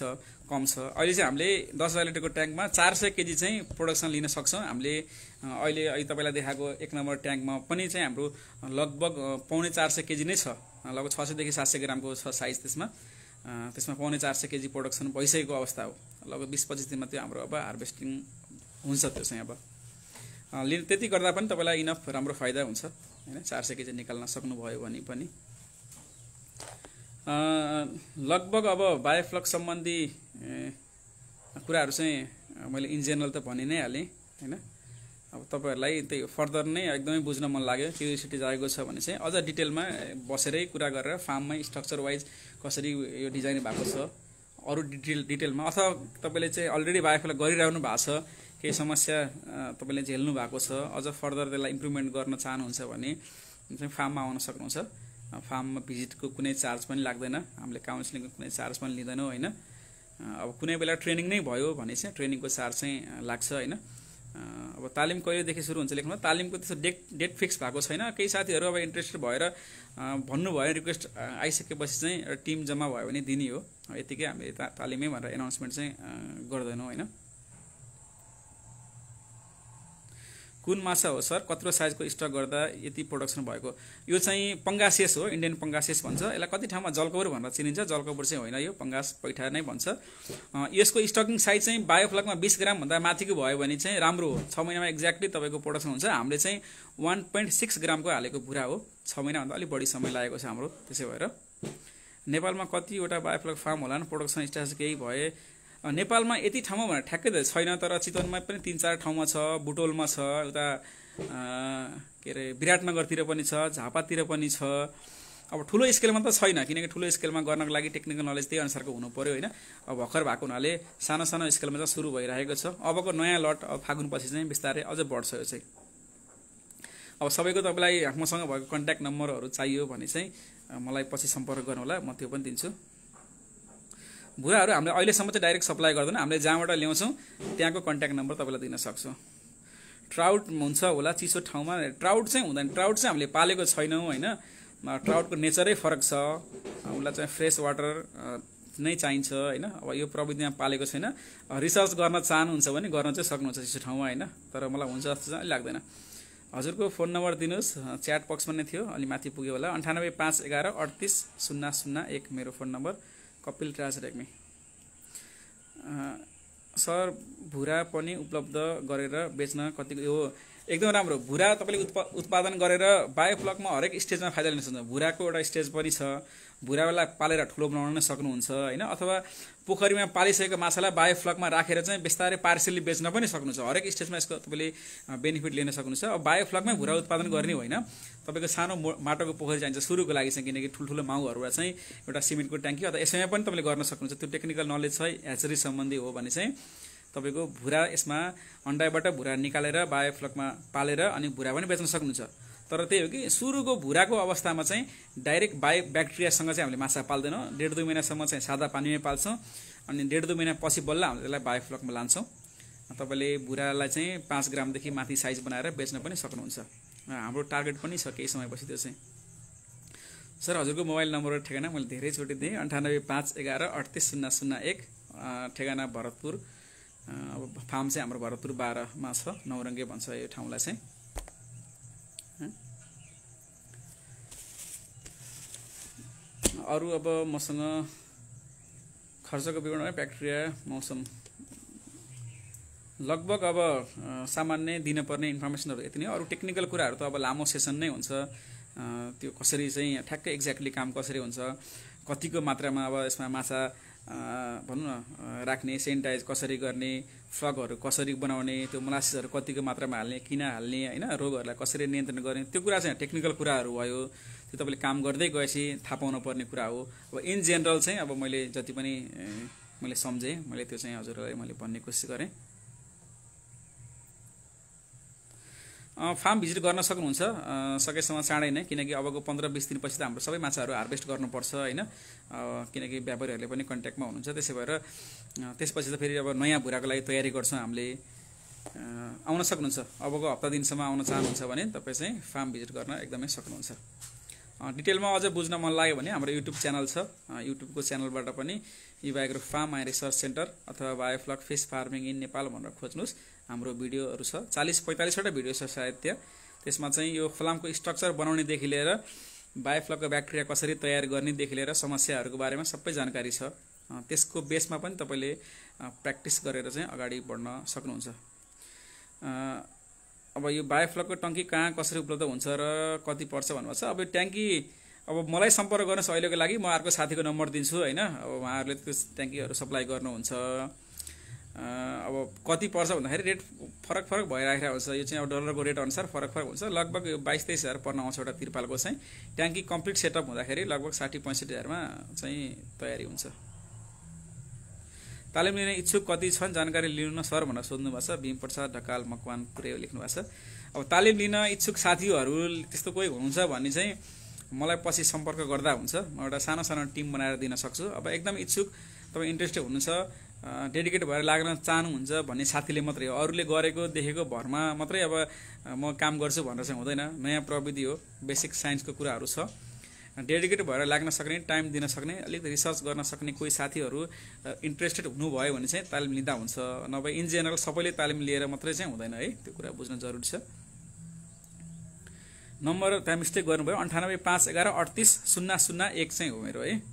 कम छ। अहिले चाहिँ हामीले 10,000 लिटरको ट्याङ्कमा 400 केजी चाहिँ प्रोडक्सन लिन सक्छौँ हामीले। अहिले तपाईँलाई देखाएको 1 नम्बर ट्याङ्कमा पनि चाहिँ हाम्रो लगभग पौने 400 केजी नै छ, लगभग 600 देखि 700 ग्रामको छ साइज। त्यसमा पौने 400 केजी प्रोडक्सन भइसकेको अवस्था हो। लगभग 20-25 दिनमा त्यो हाम्रो अब हार्भेस्टिङ हुन्छ। त्यो चाहिँ अब त्यति गर्दा पनि तपाईँलाई इनफ राम्रो फाइदा हुन्छ होइन, 400 केजी निकाल्न सक्नुभयो भने पनि। लगभग अब बायोफ्लक सम्बन्धी कुराहरू चाहिँ मैले इन जेनरल त भनि नै हालेँ होइन। अब तपाईँहरूलाई त्यही फर्दर नै एकदमै बुझ्न मन लाग्यो, क्युरियोसिटी जागेको छ भने चाहिँ अझ डिटेलमा बसेरै कुरा गरेर फार्ममै स्ट्रक्चर वाइज कसरी यो डिजाइन भएको छ अरू डिटेलमा, अथवा तपाईँले चाहिँ अलरेडी बायोफ्लक गरिरहनु भएको छ, केही समस्या तपाईँले झेल्नु भएको छ, अझ फर्दर त्यसलाई इम्प्रुभमेन्ट गर्न चाहनुहुन्छ भने चाहिँ फार्ममा आउन सक्नुहुन्छ। फार्ममा भिजिटको कुनै चार्ज पनि लाग्दैन, हामीले काउन्सिलिङको कुनै चार्ज पनि लिँदैनौँ होइन। अब कुनै बेला ट्रेनिङ नै भयो भने चाहिँ ट्रेनिङको चार्ज चाहिँ लाग्छ होइन। अब तालिम कहिलेदेखि सुरु हुन्छ लेख्नु। तालिमको त्यस्तो डेट फिक्स भएको छैन। केही साथीहरू अब इन्ट्रेस्टेड भएर भन्नुभयो, रिक्वेस्ट आइसकेपछि चाहिँ टिम जम्मा भयो भने दिने हो। यतिकै हामीले तालिमै भनेर एनाउन्समेन्ट चाहिँ गर्दैनौँ होइन। कुन माछा हो सर, कत्रो साइजको स्टक गर्दा यति प्रोडक्सन भएको? यो चाहिँ पङ्गासेस हो, इन्डियन पङ्गासेस भन्छ यसलाई। कति ठाउँमा जलकौर भनेर चिनिन्छ, जलकौर चाहिँ होइन, यो पङ्गास पैठा नै भन्छ। यसको स्टकिङ साइज चाहिँ बायोफ्लकमा 20 ग्राम भन्दा माथिको भयो भने चाहिँ राम्रो हो। 6 महिनामा एक्ज्याक्टली तपाईँको प्रोडक्सन हुन्छ। हामीले चाहिँ 1.6 ग्रामको हालेको भुरा हो, 6 महिनाभन्दा अलिक बढी समय लागेको छ हाम्रो। त्यसै भएर नेपालमा कतिवटा बायोफ्लक फार्म होला, प्रोडक्सन स्ट्याटस केही भए? नेपालमा यति ठाउँमा भनेर ठ्याक्कै त छैन, तर चितवनमा पनि 3-4 ठाउँमा छ, बुटोलमा छ, उता के अरे विराटनगरतिर पनि छ, झापातिर पनि छ। अब ठुलो स्केलमा त छैन, किनकि ठुलो स्केलमा गर्नको लागि टेक्निकल नलेज त्यही अनुसारको हुनु पर्यो होइन। अब भर्खर भएको हुनाले सानो सानो स्केलमा चाहिँ सुरु भइरहेको छ। अबको नयाँ लट अब फागुनपछि चाहिँ बिस्तारै अझ बढ्छ यो चाहिँ। अब सबैको तपाईँलाई मसँग भएको कन्ट्याक्ट नम्बरहरू चाहियो भने चाहिँ मलाई पछि सम्पर्क गर्नु होला, म त्यो पनि दिन्छु। भुराहरू हामीले अहिलेसम्म चाहिँ डाइरेक्ट सप्लाई गर्दैन, हामीले जहाँबाट ल्याउँछौँ त्यहाँको कन्ट्याक्ट नम्बर तपाईँलाई दिन सक्छौँ। ट्राउट हुन्छ होला चिसो ठाउँमा? ट्राउट चाहिँ हुँदैन, ट्राउट चाहिँ हामीले पालेको छैनौँ होइन। ट्राउटको नेचरै फरक छ, उसलाई चाहिँ फ्रेस वाटर नै चाहिन्छ होइन। अब यो प्रविधिमा पालेको छैन। रिसर्च गर्न चाहनुहुन्छ भने गर्न चाहिँ सक्नुहुन्छ चिसो ठाउँमा होइन, तर मलाई हुन्छ जस्तो चाहिँ लाग्दैन। हजुरको फोन नम्बर दिनुहोस्, च्याट बक्समा नै थियो, अलि माथि पुग्यो होला। 9851138001 मेरो फोन नम्बर, कपिल राज रेग्मी। सर भुरा पनि उपलब्ध गरेर बेच्न कतिको? यो एकदम राम्रो। भुरा तपाईँले उत्पादन गरेर बायोफ्लकमा हरेक स्टेजमा फाइदा लिन सक्नुहुन्छ। भुराको एउटा स्टेज पनि छ, भुरालाई पालेर ठुलो बनाउन नै सक्नुहुन्छ होइन, अथवा पोखरीमा पालिसकेको माछालाई बायोफ्लकमा राखेर चाहिँ बिस्तारै पार्सली बेच्न पनि सक्नुहुन्छ। हरेक स्टेजमा यसको तपाईँले बेनिफिट लिन सक्नुहुन्छ। अब बायोफ्लकमै भुरा उत्पादन गर्ने होइन, तपाईँको सानो माटोको पोखरी चाहिन्छ सुरुको लागि चाहिँ, किनकि ठुल्ठुलो माउहरूलाई चाहिँ एउटा सिमेन्टको ट्याङ्की अथवा यसैमा पनि तपाईँले गर्न सक्नुहुन्छ। त्यो टेक्निकल नलेज छ, ह्याचरी सम्बन्धी हो भने चाहिँ तपाईँको भुरा यसमा अन्डाबाट भुरा निकालेर बायोफ्लकमा पालेर अनि भुरा पनि बेच्न सक्नुहुन्छ। तर त्यही हो कि सुरुको भुराको अवस्थामा चाहिँ डाइरेक्ट ब्याक्टेरियासँग चाहिँ हामीले माछा पाल्दैनौँ। 1.5-2 महिनासम्म चाहिँ सादा पानीमै पाल्छौँ अनि 1.5-2 महिना पछि बल्ल हामीले त्यसलाई बायोफ्लकमा लान्छौँ। तपाईँले भुरालाई चाहिँ 5 ग्रामदेखि माथि साइज बनाएर बेच्न पनि सक्नुहुन्छ। हाम्रो टार्गेट पनि छ केही समयपछि त्यो चाहिँ। सर हजुरको मोबाइल नम्बर र ठेगाना मैले धेरैचोटि दिएँ, 9851113801, ठेगाना भरतपुर। अब फार्म चाहिँ हाम्रो भरतपुर 12 मा छ, नौरङ्गे भन्छ यो ठाउँलाई चाहिँ। अरू अब मसँग खर्चको विवरण है, ब्याक्टेरिया, मौसम, लगभग अब सामान्य दिनुपर्ने इन्फर्मेसनहरू यति नै। अरू टेक्निकल कुराहरू त अब लामो सेसन नै हुन्छ। त्यो कसरी चाहिँ ठ्याक्कै एक्ज्याक्टली काम कसरी हुन्छ, कतिको मात्रामा अब यसमा माछा भनौँ न राख्ने, सेनिटाइज कसरी गर्ने, फ्लगहरू कसरी बनाउने, त्यो मोलासिसहरू कतिको मात्रामा हाल्ने, किन हाल्ने होइन, रोगहरूलाई कसरी नियन्त्रण गर्ने, त्यो कुरा चाहिँ टेक्निकल कुराहरू भयो। त्यो तपाईँले काम गर्दै गएपछि थाहा पाउनु पर्ने कुरा हो। अब इन जेनरल चाहिँ अब मैले जति पनि मैले सम्झेँ मैले त्यो चाहिँ हजुरलाई मैले भन्ने कोसिस गरेँ। फार्म भिजिट गर्न सक्नुहुन्छ सकेसम्म चाँडै नै, किनकि अबको 15-20 दिनपछि त हाम्रो सबै माछाहरू हार्भेस्ट गर्नुपर्छ होइन, किनकि व्यापारीहरूले पनि कन्ट्याक्टमा हुनुहुन्छ। त्यसै भएर त्यसपछि त फेरि अब नयाँ भुराको लागि तयारी गर्छौँ हामीले। आउन सक्नुहुन्छ, अबको हप्ता दिनसम्म आउन चाहनुहुन्छ भने तपाईँ चाहिँ फार्म भिजिट गर्न एकदमै सक्नुहुन्छ। डिटेलमा अझ बुझ्न मन लाग्यो भने हाम्रो युट्युब च्यानल छ, युट्युबको च्यानलबाट पनि Yuva agro farm and research centre अथवा biofloc fish farming in Nepal भनेर खोज्नुहोस्। हाम्रो भिडियोहरू छ, 40-45वटा भिडियो छ सायद त्यहाँ। त्यसमा चाहिँ यो फलामको स्ट्रक्चर बनाउनेदेखि लिएर बायोफ्लकको ब्याक्टेरिया कसरी तयार गर्नेदेखि लिएर समस्याहरूको बारेमा सबै जानकारी छ। त्यसको बेसमा पनि तपाईँले प्र्याक्टिस गरेर चाहिँ अगाडि बढ्न सक्नुहुन्छ। अब यो बायोफ्लकको टङ्की कहाँ कसरी उपलब्ध हुन्छ र कति पर्छ भन्नुभएको छ। अब यो ट्याङ्की अब मलाई सम्पर्क गर्नुहोस् अहिलेको लागि, म अर्को साथीको नम्बर दिन्छु होइन, अब उहाँहरूले त्यो ट्याङ्कीहरू सप्लाई गर्नुहुन्छ। अब कति पर्छ भन्दाखेरि रेट फरक भइराखेको हुन्छ। यो चाहिँ अब डलरको रेट अनुसार फरक हुन्छ। लगभग यो 22-23 हजार पर्न आउँछ एउटा तिरपालको चाहिँ। ट्याङ्की कम्प्लिट सेटअप हुँदाखेरि लगभग 60-65 हजारमा चाहिँ तयारी हुन्छ। तालिम लिने इच्छुक कति छन् जानकारी लिनु न सर भनेर सोध्नु भएको छ। भीमप्रसाद ढकाल मकवानपुरे लेख्नु भएको छ। अब तालिम लिन इच्छुक साथीहरू त्यस्तो कोही हुनुहुन्छ भने चाहिँ मलाई पछि सम्पर्क गर्दा हुन्छ, म एउटा सानो टिम बनाएर दिन सक्छु। अब एकदम इच्छुक तपाईँ इन्ट्रेस्टेड हुनुहुन्छ, डेडिकेट भएर लाग्न चाहनुहुन्छ भन्ने साथीले मात्रै हो। अरूले गरेको देखेको भरमा मात्रै अब म काम गर्छु भनेर चाहिँ हुँदैन। नयाँ प्रविधि हो, बेसिक साइन्सको कुराहरू छ। डेडिकेट भएर लाग्न सक्ने, टाइम दिन सक्ने, अलिक रिसर्च गर्न सक्ने कोही साथीहरू इन्ट्रेस्टेड हुनुभयो भने चाहिँ तालिम लिँदा हुन्छ। नभए इन जेनरल सबैले तालिम लिएर मात्रै चाहिँ हुँदैन है, त्यो कुरा बुझ्न जरुरी छ। नम्बर त्यहाँ मिस्टेक गर्नुभयो, 9851130001 चाहिँ हो मेरो है।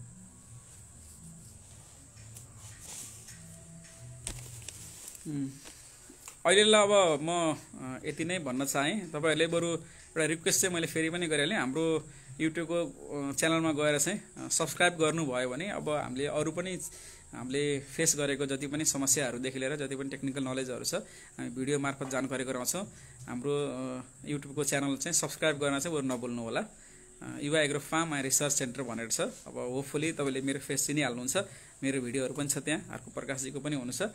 अहिले ल अब म यति नै भन्न चाहेँ। तपाईँहरूले बरु एउटा रिक्वेस्ट चाहिँ मैले फेरि पनि गरिहालेँ, हाम्रो युट्युबको च्यानलमा गएर चाहिँ सब्सक्राइब गर्नुभयो भने अब हामीले फेस गरेको जति पनि समस्याहरूदेखि लिएर जति पनि टेक्निकल नलेजहरू छ हामी भिडियो मार्फत जानकारी गराउँछौँ। हाम्रो युट्युबको च्यानल चाहिँ सब्सक्राइब गर्न चाहिँ बरु नभुल्नु होला। Yuva agro farm and research centre भनेर छ। अब होपफुली तपाईँले मेरो फेस चिनिहाल्नुहुन्छ, मेरो भिडियोहरू पनि छ त्यहाँ, अर्को प्रकाशजीको पनि हुनु छ।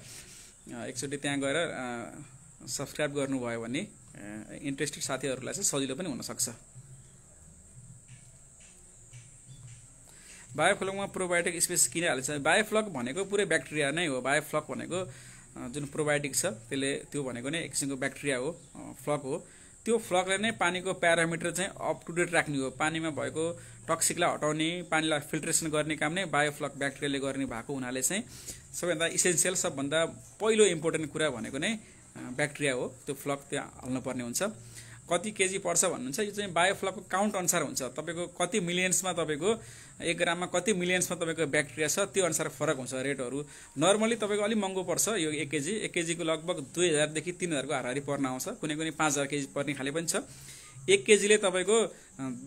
एकचोटि त्यहाँ गएर सब्सक्राइब गर्नुभयो भने इन्ट्रेस्टेड साथीहरूलाई चाहिँ सजिलो पनि हुनसक्छ। बायोफ्लकमा प्रोबायोटिक स्पेस किन हाल्छ? बायोफ्लक भनेको पुरै ब्याक्टेरिया नै हो। बायोफ्लक भनेको जुन प्रोबायोटिक छ त्यो भनेको नै एक किसिमको ब्याक्टेरिया हो, फ्लक हो। त्यो फ्लकले नै पानीको प्यारामिटर चाहिँ अप टु डेट राख्ने हो। पानीमा भएको टक्सिकलाई हटाउने, पानीलाई फिल्ट्रेसन गर्ने काम नै बायोफ्लक ब्याक्टेरियाले गर्ने भएको हुनाले चाहिँ सबैभन्दा इसेन्सियल, सबभन्दा पहिलो इम्पोर्टेन्ट कुरा भनेको नै ब्याक्टेरिया हो। त्यो फ्लक त्यहाँ हाल्नुपर्ने हुन्छ। कति केजी पर्छ भन्नुहुन्छ यो चाहिँ बायोफ्लकको काउन्ट अनुसार हुन्छ तपाईको कति मिलियन्समा तपाईको 1 ग्राममा कति मिलियन्समा तपाईको ब्याक्टेरिया छ त्यो अनुसार फरक हुन्छ रेटहरू नर्मली तपाईको अलि महँगो पर्छ यो 1 केजी 1 केजीको लगभग 2000 देखि 3000 को हाराहारी पर्न आउँछ कुनै कुनै 5000 केजी पर्ने खाले पनि छ 1 केजीले तपाईको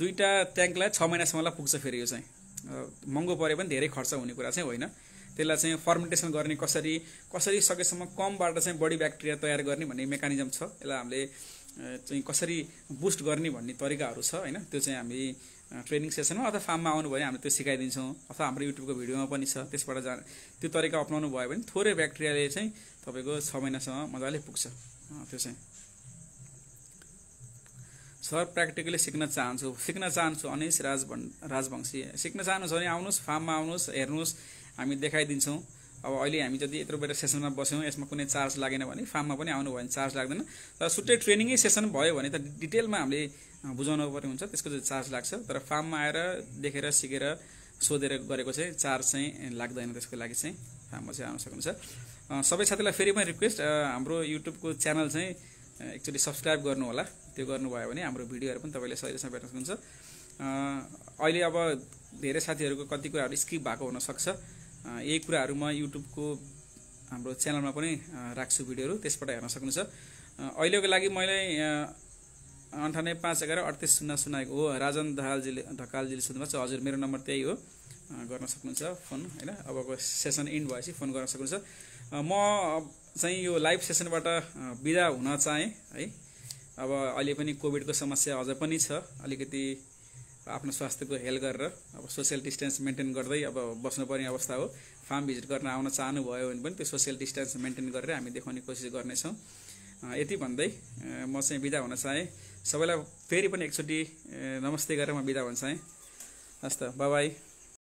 दुईटा ट्याङ्कलाई 6 महिनासम्मलाई पुग्छ फेरि यो चाहिँ महँगो परे पनि धेरै खर्च हुने कुरा चाहिँ होइन त्यसलाई चाहिँ फर्मेन्टेसन गर्ने कसरी सकेसम्म कमबाट चाहिँ बढी ब्याक्टेरिया तयार गर्ने भन्ने मेकानिजम छ यसलाई हामीले चाहिँ कसरी बुस्ट गर्ने भन्ने तरिकाहरू छ हैन त्यो चाहिँ हामी ट्रेनिङ सेसनमा अथवा फार्ममा आउनु भयो हामीले त्यो सिकाइदिन्छौँ अथवा हाम्रो युट्युबको भिडियोमा पनि छ त्यसबाट त्यो तरिका अपनाउनु भयो भने थोरै ब्याक्टेरियाले चाहिँ तपाईको 6 महिनासम्म मजाले पुग्छ त्यो चाहिँ सर प्र्याक्टिकली सिक्न चाहन्छु अनिश राजवंशी सिक्न चाहनुहुन्छ भने आउनुहोस् फार्ममा आउनुहोस् हेर्नुहोस् हामी देखाइदिन्छौँ अब अहिले हामी जति यत्रो बेला सेसनमा बस्यौँ यसमा कुनै चार्ज लागेन भने फार्ममा पनि आउनु भयो भने चार्ज लाग्दैन तर छुट्टै ट्रेनिङै सेसन भयो भने त डिटेलमा हामीले बुझाउनु पर्ने हुन्छ त्यसको चाहिँ चार्ज लाग्छ तर फार्ममा आएर देखेर सिकेर सोधेर गरेको चाहिँ चार्ज चाहिँ लाग्दैन त्यसको लागि चाहिँ फार्ममा चाहिँ आउन सक्नुहुन्छ सबै साथीलाई फेरि पनि रिक्वेस्ट हाम्रो युट्युबको च्यानल चाहिँ एक्चुअली सब्सक्राइब गर्नु होला त्यो गर्नुभयो भने हाम्रो भिडियोहरू पनि तपाईले सजिलैसँग भेट्न सक्नुहुन्छ अहिले अब धेरै साथीहरूको कति कुराहरू स्किप भएको हुन सक्छ यही कुराहरू म युट्युबको हाम्रो च्यानलमा पनि राख्छु भिडियोहरू त्यसबाट हेर्न सक्नुहुन्छ अहिलेको लागि मैले 9851138000 हो राजन ढकालजीले सोध्नुभएको छ हजुर मेरो नम्बर त्यही हो गर्न सक्नुहुन्छ फोन हैन अबको सेसन इन्ड भएपछि फोन गर्न सक्नुहुन्छ म चाहिँ यो लाइभ सेसनबाट बिदा हुन चाहे है अब अहिले पनि कोभिडको समस्या अझ पनि छ अलिकति आफ्नो स्वास्थ्यको हेल गरेर अब सोशल डिस्टेन्स मेन्टेन गर्दै अब बस्नुपर्ने अवस्था हो फार्म भिजिट गर्न आउन चाहनु भयो भने पनि त्यो सोशल डिस्टेन्स मेन्टेन गरेर हामी देखाउने कोसिस गर्नेछौँ यति भन्दै म चाहिँ बिदा हुन चाहे सबैलाई फेरि पनि एकचोटि नमस्ते गरेर म बिदा हुन चाहे हस् त बाइ बाइ